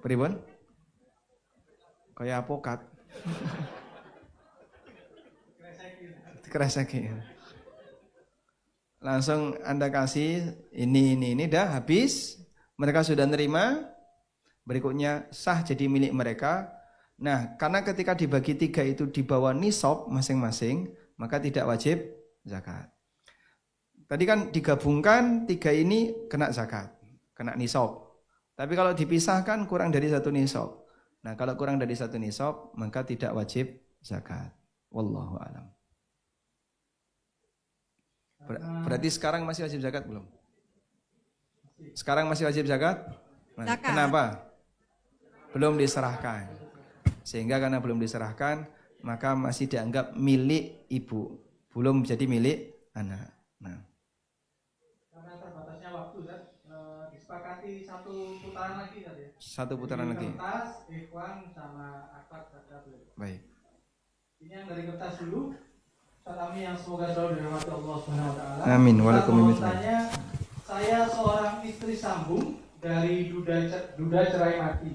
Pribon? Kayak apokat. Kreseki. Langsung Anda kasih ini dah habis. Mereka sudah nerima. Berikutnya sah jadi milik mereka. Nah, karena ketika dibagi 3 itu di bawah nisab masing-masing, maka tidak wajib zakat. Tadi kan digabungkan 3 ini kena zakat, kena nisab. Tapi kalau dipisahkan kurang dari 1 nisab. Nah, kalau kurang dari 1 nisab, maka tidak wajib zakat. Wallahu a'lam. Berarti sekarang masih wajib zakat belum? Sekarang masih wajib zakat? Zakat. Kenapa? Belum diserahkan. Sehingga karena belum diserahkan, maka masih dianggap milik ibu, belum jadi milik anak. Nah. Karena terbatasnya waktu, kan? Disepakati 1 putaran lagi tadi ya. 1 putaran lagi. Kertas, ikhwan sama akad zakat. Baik. Ini yang dari kertas dulu. Ustaz Ami yang semoga selalu dirahmati Allah Subhanahu wa taala. Amin. Waalaikumsalam. Tanya, saya seorang istri sambung dari duda cerai mati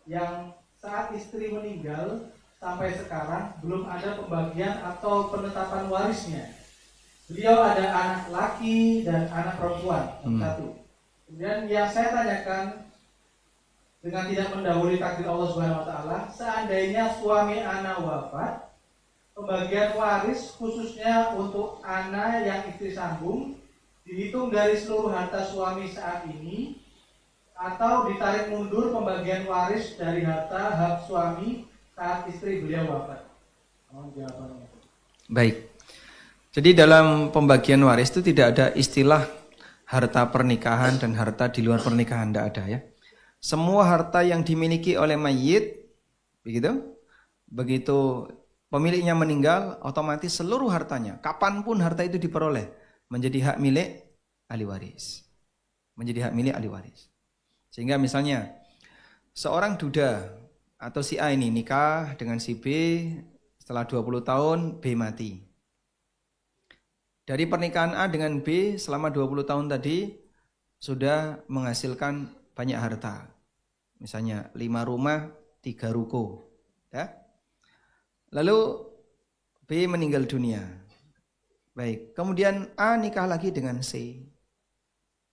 yang saat istri meninggal sampai sekarang belum ada pembagian atau penetapan warisnya. Beliau ada anak laki dan anak perempuan, 1. Kemudian yang saya tanyakan dengan tidak mendahului takdir Allah Subhanahu wa taala, seandainya suami anak wafat, pembagian waris khususnya untuk anak yang istri sambung dihitung dari seluruh harta suami saat ini atau ditarik mundur pembagian waris dari harta hak suami saat istri beliau wafat. Mohon jawabannya. Baik. Jadi dalam pembagian waris itu tidak ada istilah harta pernikahan dan harta di luar pernikahan, tidak ada ya. Semua harta yang dimiliki oleh mayit, begitu pemiliknya meninggal, otomatis seluruh hartanya, kapanpun harta itu diperoleh, menjadi hak milik ahli waris. Menjadi hak milik ahli waris. Sehingga misalnya seorang duda atau si A ini nikah dengan si B, setelah 20 tahun B mati. Dari pernikahan A dengan B selama 20 tahun tadi sudah menghasilkan banyak harta. Misalnya 5 rumah, 3 ruko. Ya. Lalu B meninggal dunia. Baik, kemudian A nikah lagi dengan C.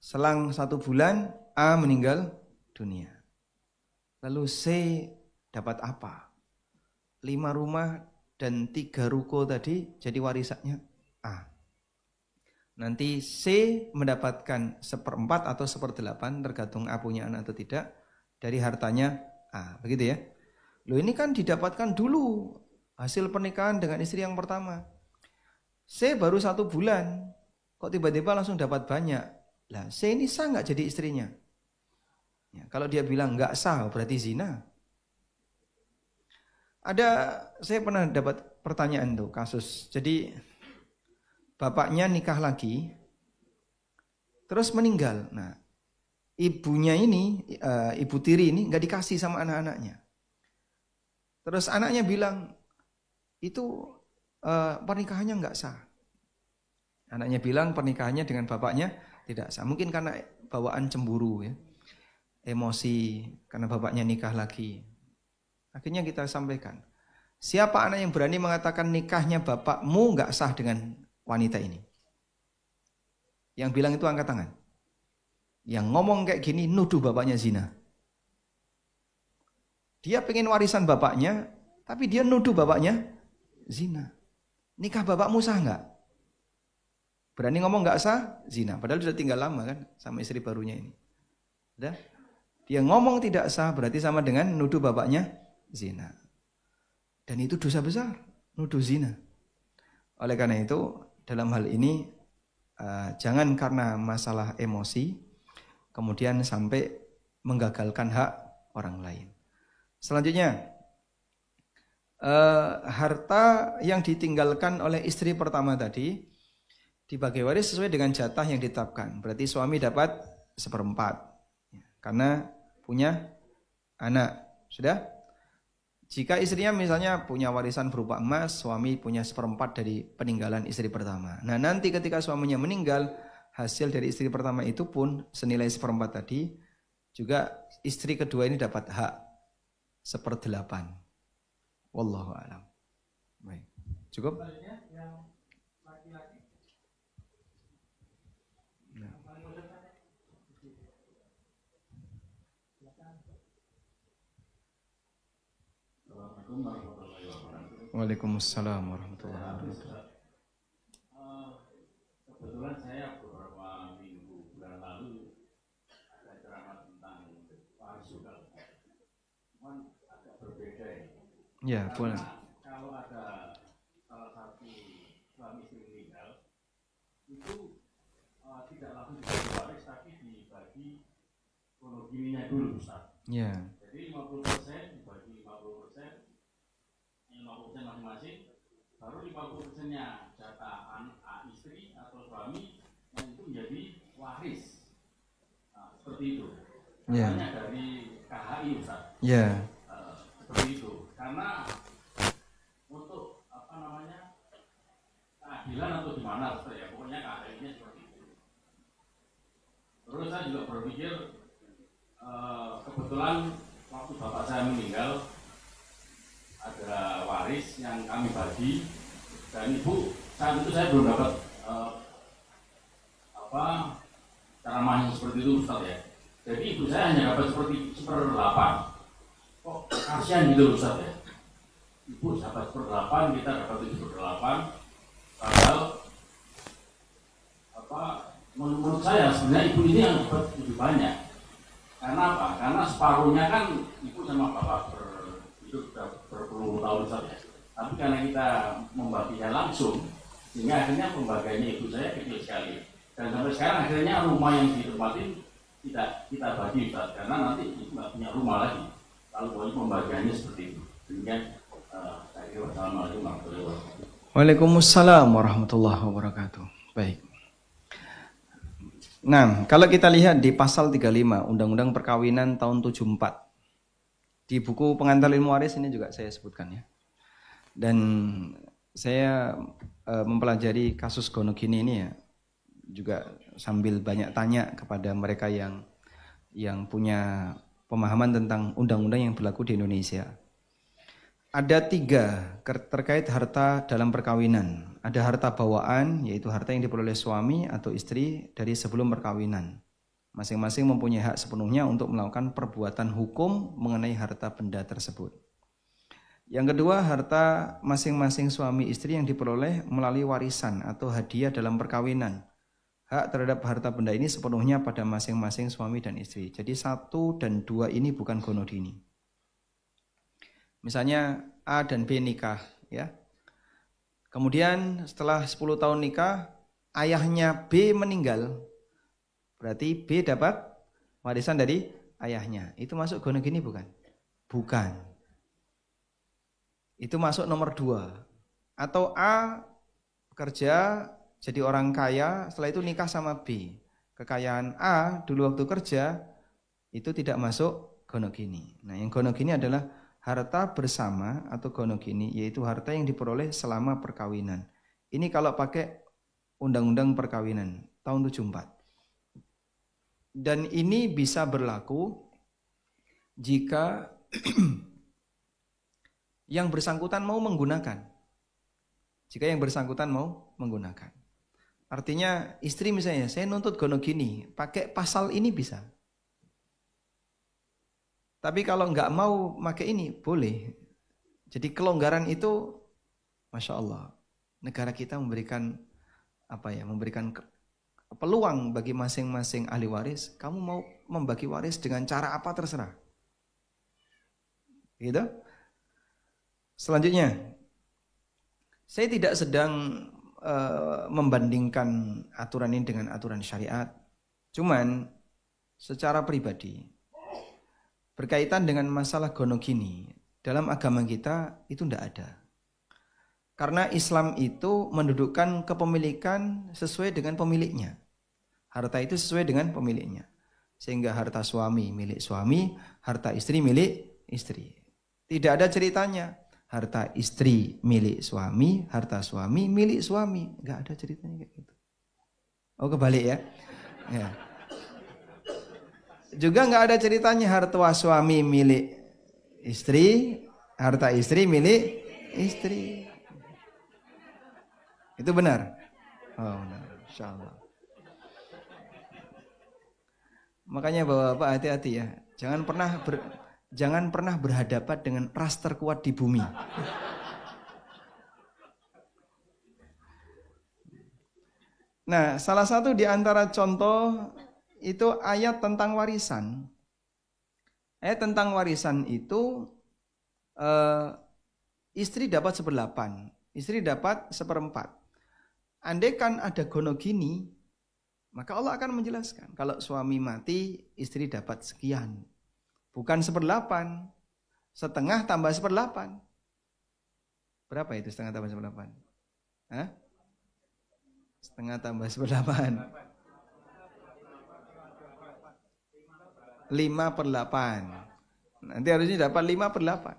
Selang 1 bulan A meninggal dunia. Lalu C dapat apa? 5 rumah dan 3 ruko tadi jadi warisannya A. Nanti C mendapatkan 1/4 atau 1/8 tergantung A punya anak atau tidak dari hartanya A. Begitu ya. Loh ini kan didapatkan dulu hasil pernikahan dengan istri yang pertama. Saya baru 1 bulan, kok tiba-tiba langsung dapat banyak. Lah saya ini sah nggak jadi istrinya? Ya, kalau dia bilang nggak sah berarti zina. Saya pernah dapat pertanyaan tuh kasus. Jadi bapaknya nikah lagi, terus meninggal. Nah, ibunya ini, ibu tiri ini nggak dikasih sama anak-anaknya. Terus anaknya bilang itu pernikahannya nggak sah. Anaknya bilang pernikahannya dengan bapaknya tidak sah. Mungkin karena bawaan cemburu ya, emosi karena bapaknya nikah lagi. Akhirnya kita sampaikan, siapa anak yang berani mengatakan nikahnya bapakmu nggak sah dengan wanita ini? Yang bilang itu angkat tangan. Yang ngomong kayak gini nuduh bapaknya zina. Dia pengen warisan bapaknya, tapi dia nuduh bapaknya zina. Nikah bapakmu sah nggak? Berani ngomong nggak sah, zina. Padahal sudah tinggal lama kan sama istri barunya ini. Udah? Dia ngomong tidak sah berarti sama dengan nuduh bapaknya zina. Dan itu dosa besar, nuduh zina. Oleh karena itu, dalam hal ini jangan karena masalah emosi kemudian sampai menggagalkan hak orang lain. Selanjutnya, harta yang ditinggalkan oleh istri pertama tadi dibagi waris sesuai dengan jatah yang ditetapkan. Berarti suami dapat 1/4 karena punya anak. Sudah? Jika istrinya misalnya punya warisan berupa emas, suami punya 1/4 dari peninggalan istri pertama. Nah nanti ketika suaminya meninggal, hasil dari istri pertama itu pun senilai 1/4 tadi, juga istri kedua ini dapat hak 1/8. Wallahu a'lam. Baik. Cukup? Waalaikumsalam warahmatullahi wabarakatuh. Kebetulan saya beberapa bulan lalu ada ceramah tentang waris tunggal. Cuman agak berbeda ya. Ya, boleh. Kalau ada salah satu suami istri meninggal, itu tidak langsung dibagi waris, tapi dibagi monogaminya dulu, Ustaz. Ya. Jadi 50% dibagi 50%, 50% masing-masing, baru 50%-nya jatah anak istri atau suami yang itu menjadi waris. Nah, seperti itu. Namanya dari KHI, Ustaz. Ya. Seperti itu. Karena untuk keadilan atau gimana, Ustaz ya, pokoknya KHI-nya seperti itu. Terus saya juga berpikir kebetulan waktu bapak saya meninggal ada waris yang kami bagi, dan ibu saat itu saya belum dapat ceramah yang seperti itu, Ustaz ya. Jadi ibu saya hanya dapat seperti 1/8. Kok kasihan gitu, Ustaz ya. Ibu dapat 1/8, kita dapat 7/8. Padahal menurut saya sebenarnya ibu ini yang dapat lebih banyak. Karena apa? Karena separuhnya kan ibu sama bapak hidup berpuluh tahun saja. Tapi karena kita membaginya langsung, sehingga akhirnya pembagiannya ibu saya kecil sekali. Dan sampai sekarang akhirnya rumah yang ditempatin tidak kita bagi, Ustaz, karena nanti ibu nggak punya rumah lagi. Kalau pembagiannya seperti itu. Demikian saya kira. Wassalamualaikum warahmatullahi wabarakatuh. Waalaikumsalam warahmatullahi wabarakatuh. Baik. Nah, kalau kita lihat di pasal 35 Undang-Undang Perkawinan tahun 74, di buku Pengantar Ilmu Waris ini juga saya sebutkan ya. Dan saya mempelajari kasus Gonogini ini ya, juga sambil banyak tanya kepada mereka yang punya pemahaman tentang undang-undang yang berlaku di Indonesia. Ada 3 terkait harta dalam perkawinan. Ada harta bawaan, yaitu harta yang diperoleh suami atau istri dari sebelum perkawinan. Masing-masing mempunyai hak sepenuhnya untuk melakukan perbuatan hukum mengenai harta benda tersebut. Yang kedua, harta masing-masing suami istri yang diperoleh melalui warisan atau hadiah dalam perkawinan. Hak terhadap harta benda ini sepenuhnya pada masing-masing suami dan istri. Jadi 1 dan 2 ini bukan gonodini. Misalnya A dan B nikah, ya. Kemudian setelah 10 tahun nikah, ayahnya B meninggal. Berarti B dapat warisan dari ayahnya. Itu masuk gonogini bukan? Bukan. Itu masuk nomor 2. Atau A bekerja jadi orang kaya, setelah itu nikah sama B. Kekayaan A dulu waktu kerja itu tidak masuk gonogini. Nah, yang gonogini adalah harta bersama atau gonogini, yaitu harta yang diperoleh selama perkawinan. Ini kalau pakai undang-undang perkawinan tahun 74. Dan ini bisa berlaku jika yang bersangkutan mau menggunakan. Jika yang bersangkutan mau menggunakan. Artinya istri misalnya, saya nuntut gonogini, pakai pasal ini bisa. Tapi kalau nggak mau pakai ini, boleh. Jadi kelonggaran itu, Masya Allah, negara kita memberikan memberikan peluang bagi masing-masing ahli waris. Kamu mau membagi waris dengan cara apa terserah. Gitu. Selanjutnya, saya tidak sedang membandingkan aturan ini dengan aturan syariat. Cuman secara pribadi berkaitan dengan masalah gonogini dalam agama kita itu tidak ada. Karena Islam itu mendudukkan kepemilikan sesuai dengan pemiliknya. Harta itu sesuai dengan pemiliknya. Sehingga harta suami milik suami, harta istri milik istri. Tidak ada ceritanya harta istri milik suami, harta suami milik suami. Enggak ada ceritanya kayak gitu. Oh, kebalik ya. Ya. Juga enggak ada ceritanya harta suami milik istri, harta istri milik istri. Itu benar? Oh, benar. Insyaallah. Makanya Bapak-bapak hati-hati ya. Jangan pernah berhadapan dengan ras terkuat di bumi. Nah, salah satu di antara contoh itu ayat tentang warisan. Ayat tentang warisan itu istri dapat 1/8, istri dapat 1/4. Andaikan ada gonogini, maka Allah akan menjelaskan kalau suami mati, istri dapat sekian. Bukan 1/8, setengah tambah 1/8. Berapa itu setengah tambah 1/8? Hah? Setengah tambah 1/8. 5/8. Nanti harusnya dapat 5/8.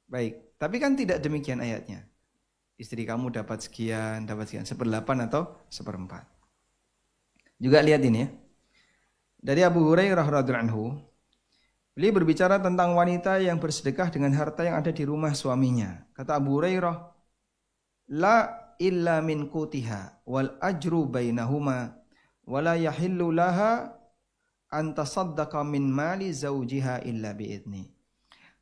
Baik, tapi kan tidak demikian ayatnya. Istri kamu dapat sekian, 1/8 atau 1/4. Juga lihat ini ya. Dari Abu Hurairah radhiyallahu anhu, beliau berbicara tentang wanita yang bersedekah dengan harta yang ada di rumah suaminya. Kata Abu Hurairah, la illa min qutiha wal ajru bainahuma wala yahillu laha an tasaddaqa min mali zawjiha illa biidni.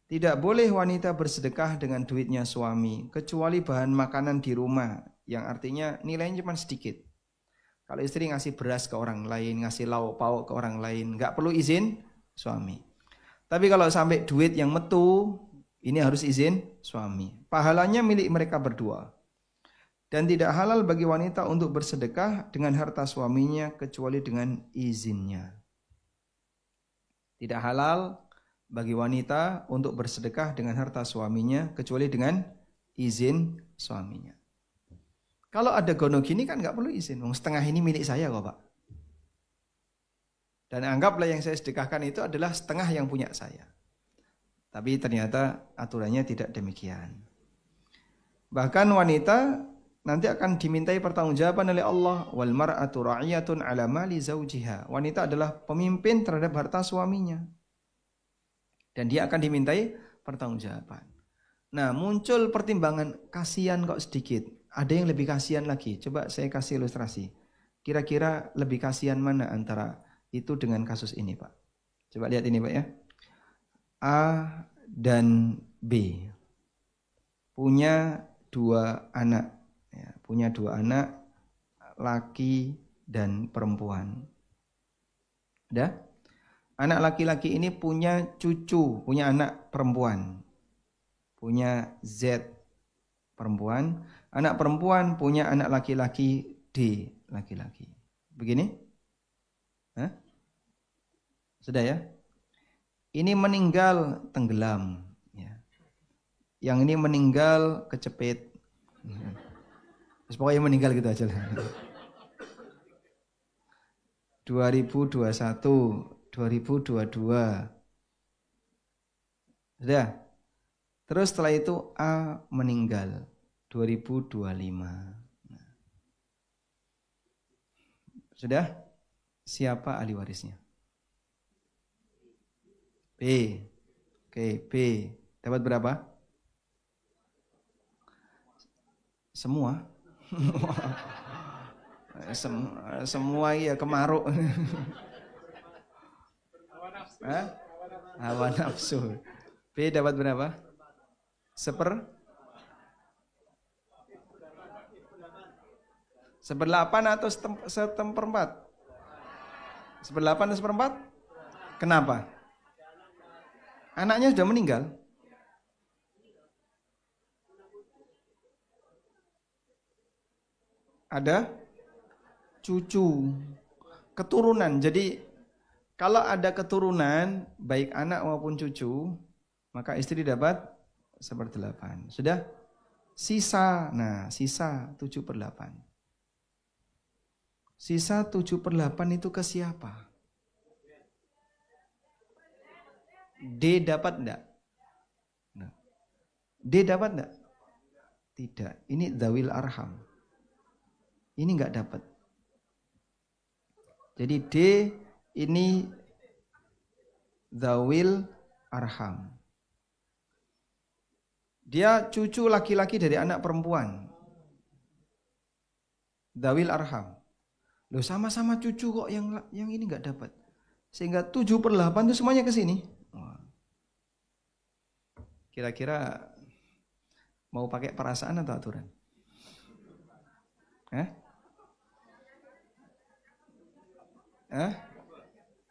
Tidak boleh wanita bersedekah dengan duitnya suami kecuali bahan makanan di rumah, yang artinya nilainya cuma sedikit. Kalau istri ngasih beras ke orang lain, ngasih lauk pauk ke orang lain, nggak perlu izin suami. Tapi kalau sampai duit yang metu, ini harus izin suami. Pahalanya milik mereka berdua. Dan tidak halal bagi wanita untuk bersedekah dengan harta suaminya kecuali dengan izinnya. Tidak halal bagi wanita untuk bersedekah dengan harta suaminya kecuali dengan izin suaminya. Kalau ada gonogini kan nggak perlu izin. Setengah ini milik saya kok Pak. Dan anggaplah yang saya sedekahkan itu adalah setengah yang punya saya. Tapi ternyata aturannya tidak demikian. Bahkan wanita nanti akan dimintai pertanggungjawaban oleh Allah. Wal mar'atu ra'iyatun 'ala mali zawjiha. Wanita adalah pemimpin terhadap harta suaminya. Dan dia akan dimintai pertanggungjawaban. Nah, muncul pertimbangan, kasihan kok sedikit. Ada yang lebih kasihan lagi. Coba saya kasih ilustrasi. Kira-kira lebih kasihan mana antara itu dengan kasus ini, Pak? Coba lihat ini, Pak ya. A dan B punya 2 anak. Ya, punya 2 anak, laki dan perempuan. Udah? Anak laki-laki ini punya cucu, punya anak perempuan. punya Z perempuan, anak perempuan punya anak laki-laki D laki-laki. Begini? Hah? Sudah ya? Ini meninggal tenggelam. Ya. Yang ini meninggal kecepit. Pokoknya meninggal gitu aja lah. 2021, 2022. Sudah? Terus setelah itu A meninggal 2025. Sudah? Siapa ahli warisnya? B. Oke, B. Dapat berapa? Semua. Semua ya kemaruk. Hawa nafsu. B dapat berapa? Seperlapan atau seperempat? Seperlapan atau seperempat? Kenapa? Anaknya sudah meninggal. Ada cucu, keturunan. Jadi kalau ada keturunan, baik anak maupun cucu, maka istri dapat 1/8. Sudah? Sisa, nah sisa 7/8. Sisa 7/8 itu ke siapa? D dapat enggak? Nah. D dapat enggak? Tidak. Ini dzawil arham. Ini enggak dapat. Jadi D ini dzawil arham. Dia cucu laki-laki dari anak perempuan. Dzawil arham. Loh sama-sama cucu kok yang ini enggak dapat. Sehingga 7/8 itu semuanya ke sini. Kira-kira mau pakai perasaan atau aturan?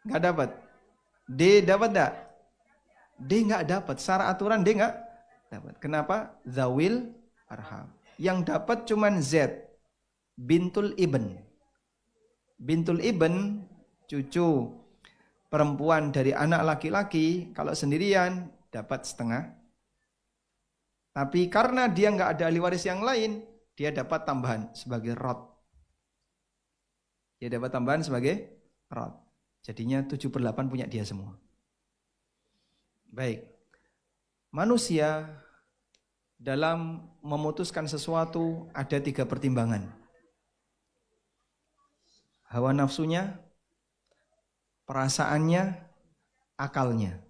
Nggak dapat. D dapat enggak? D nggak dapat. Secara aturan D nggak dapat. Kenapa? Dzawil arham. Yang dapat cuman Z. Bintul ibn. Bintul ibn cucu perempuan dari anak laki-laki kalau sendirian dapat setengah. Tapi karena dia nggak ada ahli waris yang lain, dia dapat tambahan sebagai rod. Dia dapat tambahan sebagai rod. Jadinya 7/8 punya dia semua. Baik. Manusia dalam memutuskan sesuatu ada 3 pertimbangan. Hawa nafsunya, perasaannya, akalnya.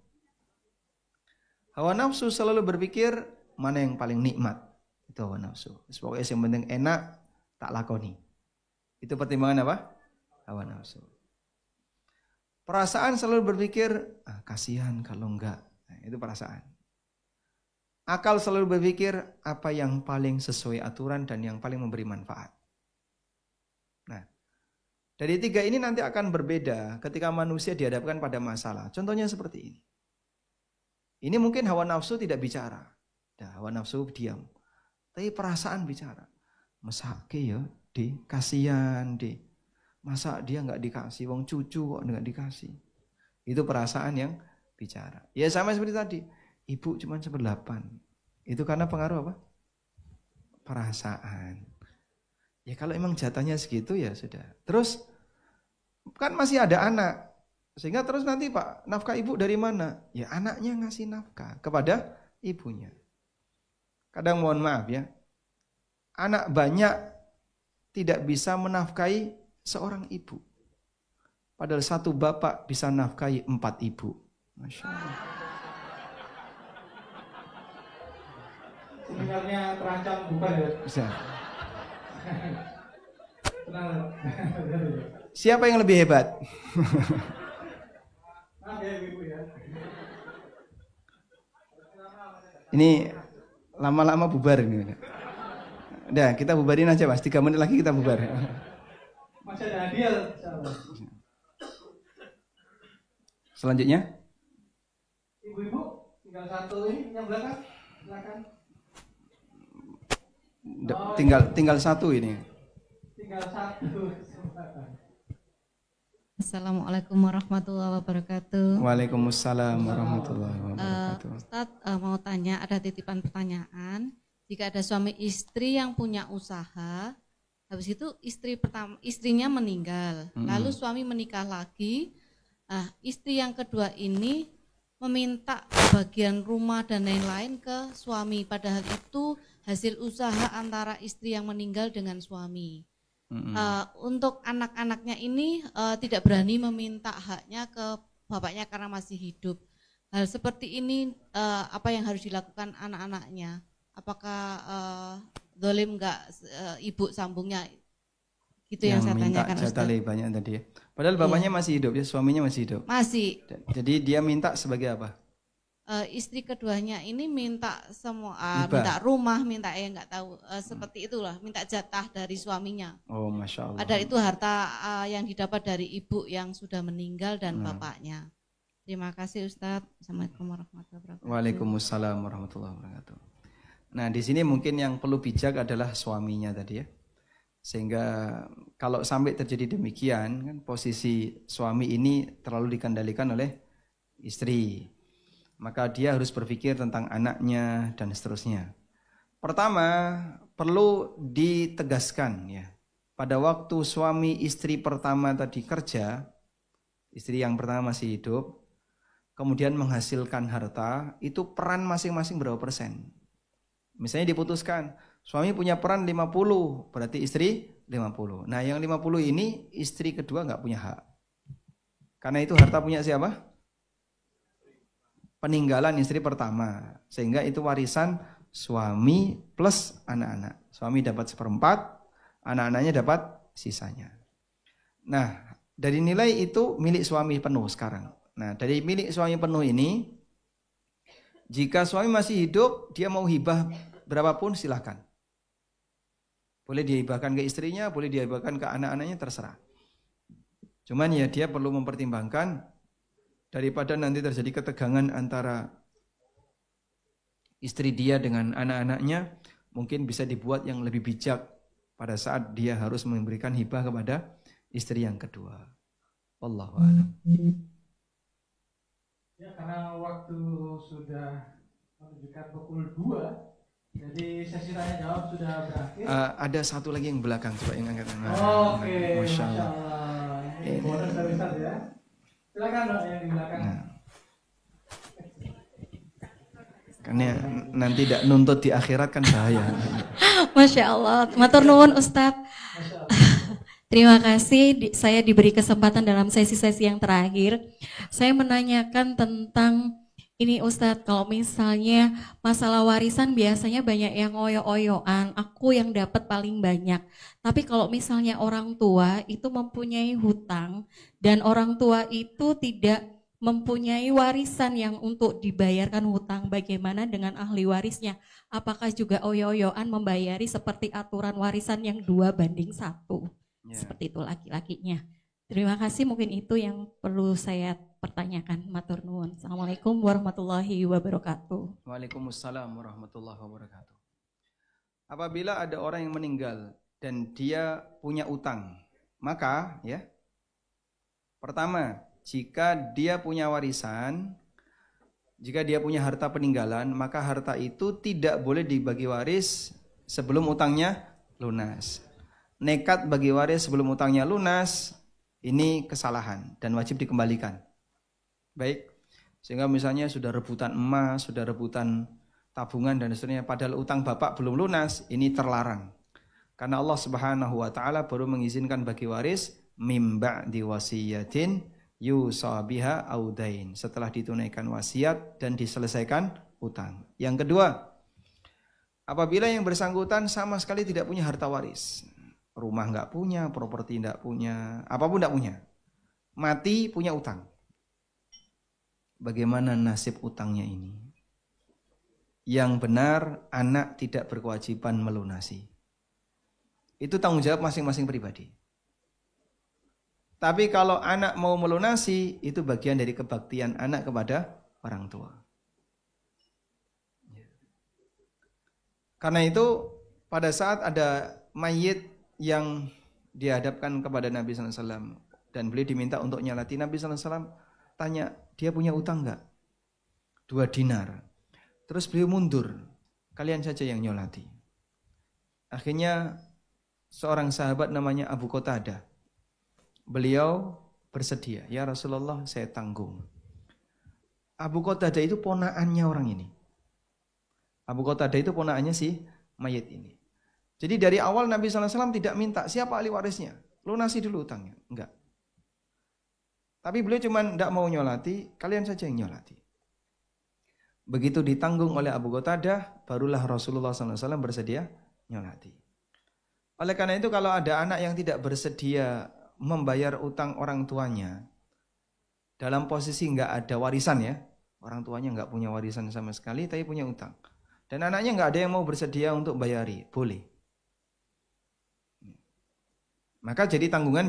Hawa nafsu selalu berpikir mana yang paling nikmat. Itu hawa nafsu. Pokoknya yang penting enak, tak lakoni. Itu pertimbangan apa? Hawa nafsu. Perasaan selalu berpikir, kasihan kalau enggak. Nah, itu perasaan. Akal selalu berpikir apa yang paling sesuai aturan dan yang paling memberi manfaat. Nah, dari 3 ini nanti akan berbeda ketika manusia dihadapkan pada masalah. Contohnya seperti ini. Ini mungkin hawa nafsu tidak bicara. Hawa nafsu diam. Tapi perasaan bicara. Mesake ya, D, kasihan D. Masa dia nggak dikasih, wong cucu kok nggak dikasih. Itu perasaan yang bicara. Ya sama seperti tadi. Ibu cuma 1/8. Itu karena pengaruh apa? Perasaan. Ya kalau emang jatahnya segitu ya sudah. Terus kan masih ada anak. Sehingga terus nanti Pak, nafkah ibu dari mana? Ya anaknya ngasih nafkah kepada ibunya. Kadang mohon maaf ya, anak banyak tidak bisa menafkahi seorang ibu. Padahal satu bapak bisa nafkahi 4 ibu. Masya Allah. Sebenarnya terancam bukan ya? Bisa. Tenang. Siapa yang lebih hebat? Maaf ya ibu ya. Ini lama-lama bubar ini. Udah, kita bubarin aja Mas. 3 menit lagi kita bubar. Masih ada hadiah. Selanjutnya. Ibu-ibu tinggal satu ini yang belakang. Silakan. Tinggal satu ini. Tinggal satu kesempatan. Assalamualaikum warahmatullahi wabarakatuh. Waalaikumsalam warahmatullahi wabarakatuh. Ustadz mau tanya, ada titipan pertanyaan. Jika ada suami istri yang punya usaha, habis itu istrinya meninggal, lalu suami menikah lagi, istri yang kedua ini meminta bagian rumah dan lain-lain ke suami, padahal itu hasil usaha antara istri yang meninggal dengan suami. Untuk anak-anaknya ini tidak berani meminta haknya ke bapaknya karena masih hidup. Hal seperti ini apa yang harus dilakukan anak-anaknya? Apakah dolim enggak ibu sambungnya? Gitu yang saya tanyakan, Ustaz. Jatah lebih banyak tadi ya. Padahal bapaknya masih hidup ya, suaminya masih hidup. Masih. Jadi dia minta sebagai apa? Istri keduanya ini minta semua, minta rumah, minta nggak tahu, seperti itulah, minta jatah dari suaminya. Oh, masya Allah. Padahal itu harta yang didapat dari ibu yang sudah meninggal dan bapaknya. Terima kasih Ustadz. Assalamualaikum warahmatullahi wabarakatuh. Waalaikumsalam warahmatullahi wabarakatuh. Nah, di sini mungkin yang perlu bijak adalah suaminya tadi ya. Sehingga kalau sampai terjadi demikian, kan posisi suami ini terlalu dikendalikan oleh istri. Maka dia harus berpikir tentang anaknya dan seterusnya. Pertama, perlu ditegaskan ya. Pada waktu suami istri pertama tadi kerja, istri yang pertama masih hidup, kemudian menghasilkan harta, itu peran masing-masing berapa persen? Misalnya diputuskan, suami punya peran 50, berarti istri 50. Nah, yang 50 ini istri kedua nggak punya hak. Karena itu harta punya siapa? Peninggalan istri pertama. Sehingga itu warisan suami plus anak-anak. Suami dapat 1/4, anak-anaknya dapat sisanya. Nah, dari nilai itu milik suami penuh sekarang. Nah, dari milik suami penuh ini, jika suami masih hidup, dia mau hibah berapapun silahkan. Boleh dihibahkan ke istrinya, boleh dihibahkan ke anak-anaknya, terserah. Cuman ya dia perlu mempertimbangkan, daripada nanti terjadi ketegangan antara istri dia dengan anak-anaknya, mungkin bisa dibuat yang lebih bijak pada saat dia harus memberikan hibah kepada istri yang kedua. Wallahu a'lam. Ya, karena waktu sudah menunjukkan pukul 2, jadi sesi tanya jawab sudah berakhir. Ada satu lagi yang belakang, coba yang angkat. Oke, Masya Allah. Ini bonus dari Ustaz ya. Silakan Dok yang di belakang. Karena nanti tidak nuntut di akhirat kan bahaya. Masya Allah, matur nuwun Ustadz. Terima kasih, saya diberi kesempatan dalam sesi-sesi yang terakhir. Saya menanyakan tentang ini Ustadz, kalau misalnya masalah warisan biasanya banyak yang oyo-oyoan, aku yang dapat paling banyak. Tapi kalau misalnya orang tua itu mempunyai hutang dan orang tua itu tidak mempunyai warisan yang untuk dibayarkan hutang, bagaimana dengan ahli warisnya? Apakah juga oyo-oyoan membayari seperti aturan warisan yang 2:1? Seperti itu laki-lakinya. Terima kasih, mungkin itu yang perlu saya pertanyakan. Matur nuwun. Assalamualaikum warahmatullahi wabarakatuh. Waalaikumsalam warahmatullahi wabarakatuh. Apabila ada orang yang meninggal dan dia punya utang, maka ya, pertama, jika dia punya warisan, jika dia punya harta peninggalan, maka harta itu tidak boleh dibagi waris sebelum utangnya lunas. Nekat bagi waris sebelum utangnya lunas, ini kesalahan dan wajib dikembalikan. Baik, sehingga misalnya sudah rebutan emas, sudah rebutan tabungan dan seterusnya, padahal utang bapak belum lunas, ini terlarang. Karena Allah Subhanahu wa taala baru mengizinkan bagi waris mim ba'di wasiyatin yusa biha audain, setelah ditunaikan wasiat dan diselesaikan utang. Yang kedua, apabila yang bersangkutan sama sekali tidak punya harta waris, rumah nggak punya, properti nggak punya, apapun nggak punya, mati punya utang. Bagaimana nasib utangnya ini? Yang benar, anak tidak berkewajiban melunasi. Itu tanggung jawab masing-masing pribadi. Tapi kalau anak mau melunasi, itu bagian dari kebaktian anak kepada orang tua. Karena itu pada saat ada mayit yang dihadapkan kepada Nabi SAW dan beliau diminta untuk nyolati, Nabi SAW tanya, dia punya utang enggak? 2 dinar. Terus beliau mundur, kalian saja yang nyolati. Akhirnya seorang sahabat namanya Abu Qatadah, beliau bersedia, ya Rasulullah saya tanggung. Abu Qatadah itu ponaannya orang ini. Abu Qatadah itu ponaannya si mayit ini. Jadi dari awal Nabi SAW tidak minta siapa ahli warisnya, lunasi dulu utangnya, enggak. Tapi beliau cuma tidak mau nyolati, kalian saja yang nyolati. Begitu ditanggung oleh Abu Qatadah, barulah Rasulullah SAW bersedia nyolati. Oleh karena itu kalau ada anak yang tidak bersedia membayar utang orang tuanya, dalam posisi enggak ada warisan ya, orang tuanya enggak punya warisan sama sekali, tapi punya utang. Dan anaknya enggak ada yang mau bersedia untuk bayari, boleh. Maka jadi tanggungan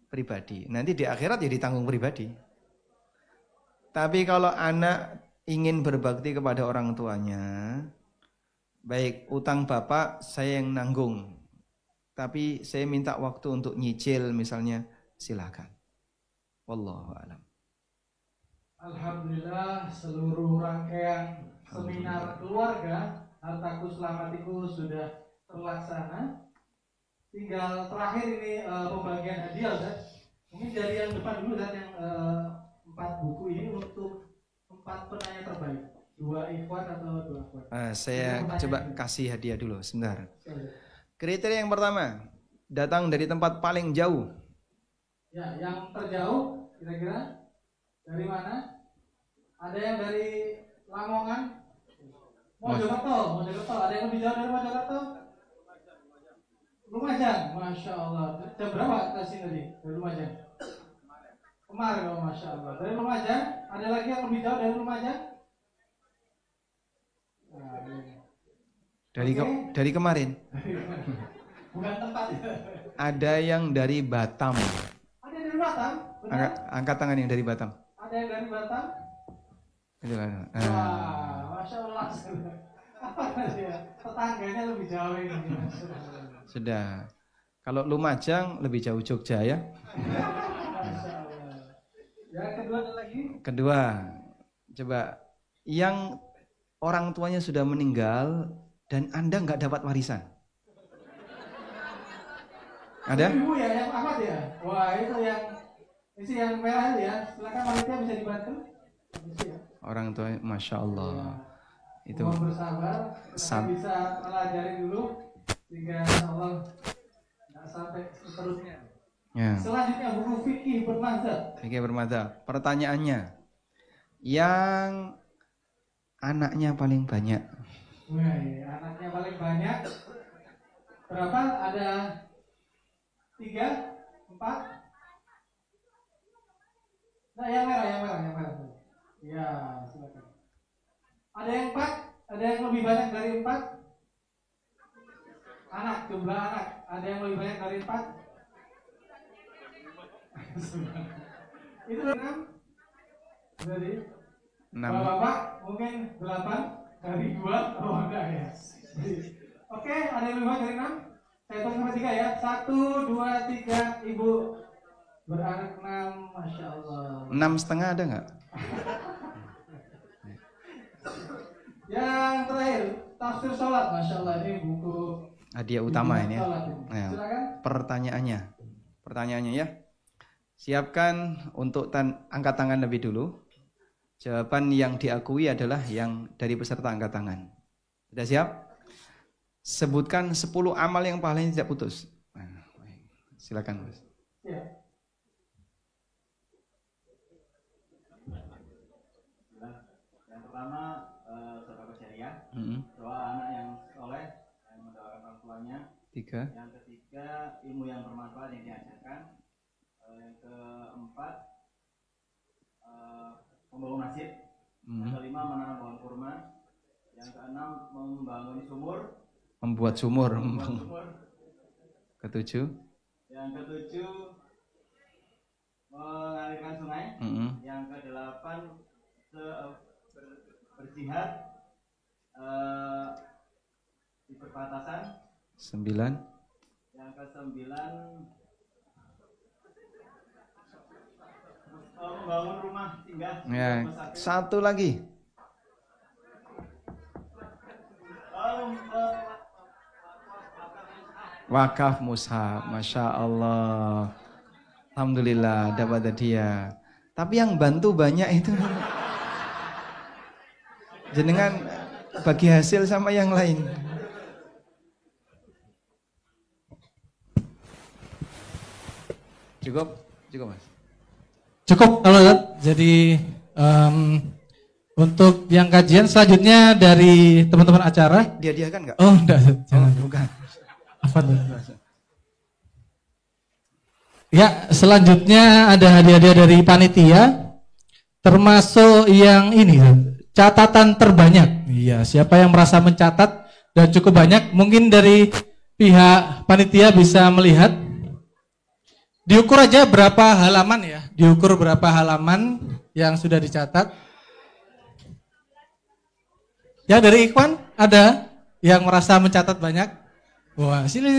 pribadi. Nanti di akhirat jadi tanggung pribadi. Tapi kalau anak ingin berbakti kepada orang tuanya, baik utang bapak saya yang nanggung, tapi saya minta waktu untuk nyicil misalnya, silakan. Wallahu a'lam. Alhamdulillah seluruh rangkaian seminar keluarga Hartaku Selamatiku sudah terlaksana. Tinggal terakhir ini pembagian hadiah, Ustaz. Mungkin dari yang depan dulu, dan yang 4 buku ini untuk 4 penanya terbaik. 2 ikhwan atau 2 akhwat. Saya coba kasih hadiah dulu sebentar. Kriteria yang pertama, datang dari tempat paling jauh. Ya, yang terjauh kira-kira dari mana? Ada yang dari Lamongan, Mojokerto, ada yang lebih jauh dari Mojokerto? Lumajang, Masya Allah. Jam berapa ke sini tadi? Dari Lumajang? Kemarin, oh Masya Allah. Dari Lumajang, ada lagi yang lebih jauh dari Lumajang? Dari kemarin. Bukan tempat ya. Ada yang dari Batam. Ada yang dari Batam? Benar? Angkat tangan yang dari Batam. Ada yang dari Batam? Wah, Masya Allah. Apa ya? Tetangganya lebih jauh ini. Sudah. Kalau Lumajang lebih jauh Jogja ya. Yang kedua ada lagi? Kedua, coba yang orang tuanya sudah meninggal dan Anda nggak dapat warisan. Ada? Ibu ya, yang Ahmad ya? Wah, itu yang merah itu ya. Silakan panitia bisa dibantu. Orang tua, Masya Allah. Ya. Itu Mohon bersabar, bisa pelajari dulu sehingga Allah nggak sampai seterusnya. Ya. Selanjutnya buku fikih bermadzhab. Fikih bermadzhab. Pertanyaannya, yang anaknya paling banyak. Wah, ya, anaknya paling banyak. Berapa? Ada 3, 4. Nah, yang merah. Ya, silakan. Ada yang 4? Ada yang lebih banyak dari 4? Anak, jumlah anak. Ada yang lebih banyak dari 4? Itu 6? Dari 6. Bapak mungkin 8 dari 2. Oh enggak ya. Oke, ada yang lebih banyak dari 6? Saya hitung sampai 3 ya. 1, 2, 3. Ibu beranak 6. Masya Allah. 6,5 ada nggak? Yang terakhir, tafsir sholat. Masya Allah, ini buku hadiah utama ini ya. Nah, silakan. Pertanyaannya ya. Siapkan untuk angkat tangan lebih dulu. Jawaban yang diakui adalah yang dari peserta angkat tangan. Sudah siap? Sebutkan 10 amal yang pahalanya tidak putus. Nah, silakan, Mas. Ya. Yang pertama sedekah jariah, doa anak yang soleh yang mendoakan orang tuanya. 3. Yang ketiga ilmu yang bermanfaat yang diajarkan. Yang keempat membangun masjid. Yang kelima menanam pohon kurma. Yang keenam membangun sumur. Membuat sumur. Ketujuh. Yang ketujuh mengalirkan sungai. Yang kedelapan berjihad di perbatasan. 9. Yang ke-9 membangun rumah singgah. Ya, satu lagi. Wakaf mushaf, Masya Allah. Alhamdulillah dapat hadiah. Tapi yang bantu banyak itu. Jenengan bagi hasil sama yang lain. Cukup Mas. Cukup kalau jadi untuk yang kajian selanjutnya dari teman-teman acara. Dihadiahkan nggak? Oh, enggak, jangan. Bukan. Apa tuh? Ya, selanjutnya ada hadiah-hadiah dari panitia, termasuk yang ini, catatan terbanyak. Iya, siapa yang merasa mencatat dan cukup banyak, mungkin dari pihak panitia bisa melihat. Diukur aja berapa halaman ya, diukur berapa halaman yang sudah dicatat. Ya, dari Ikhwan ada yang merasa mencatat banyak. Wah, sini.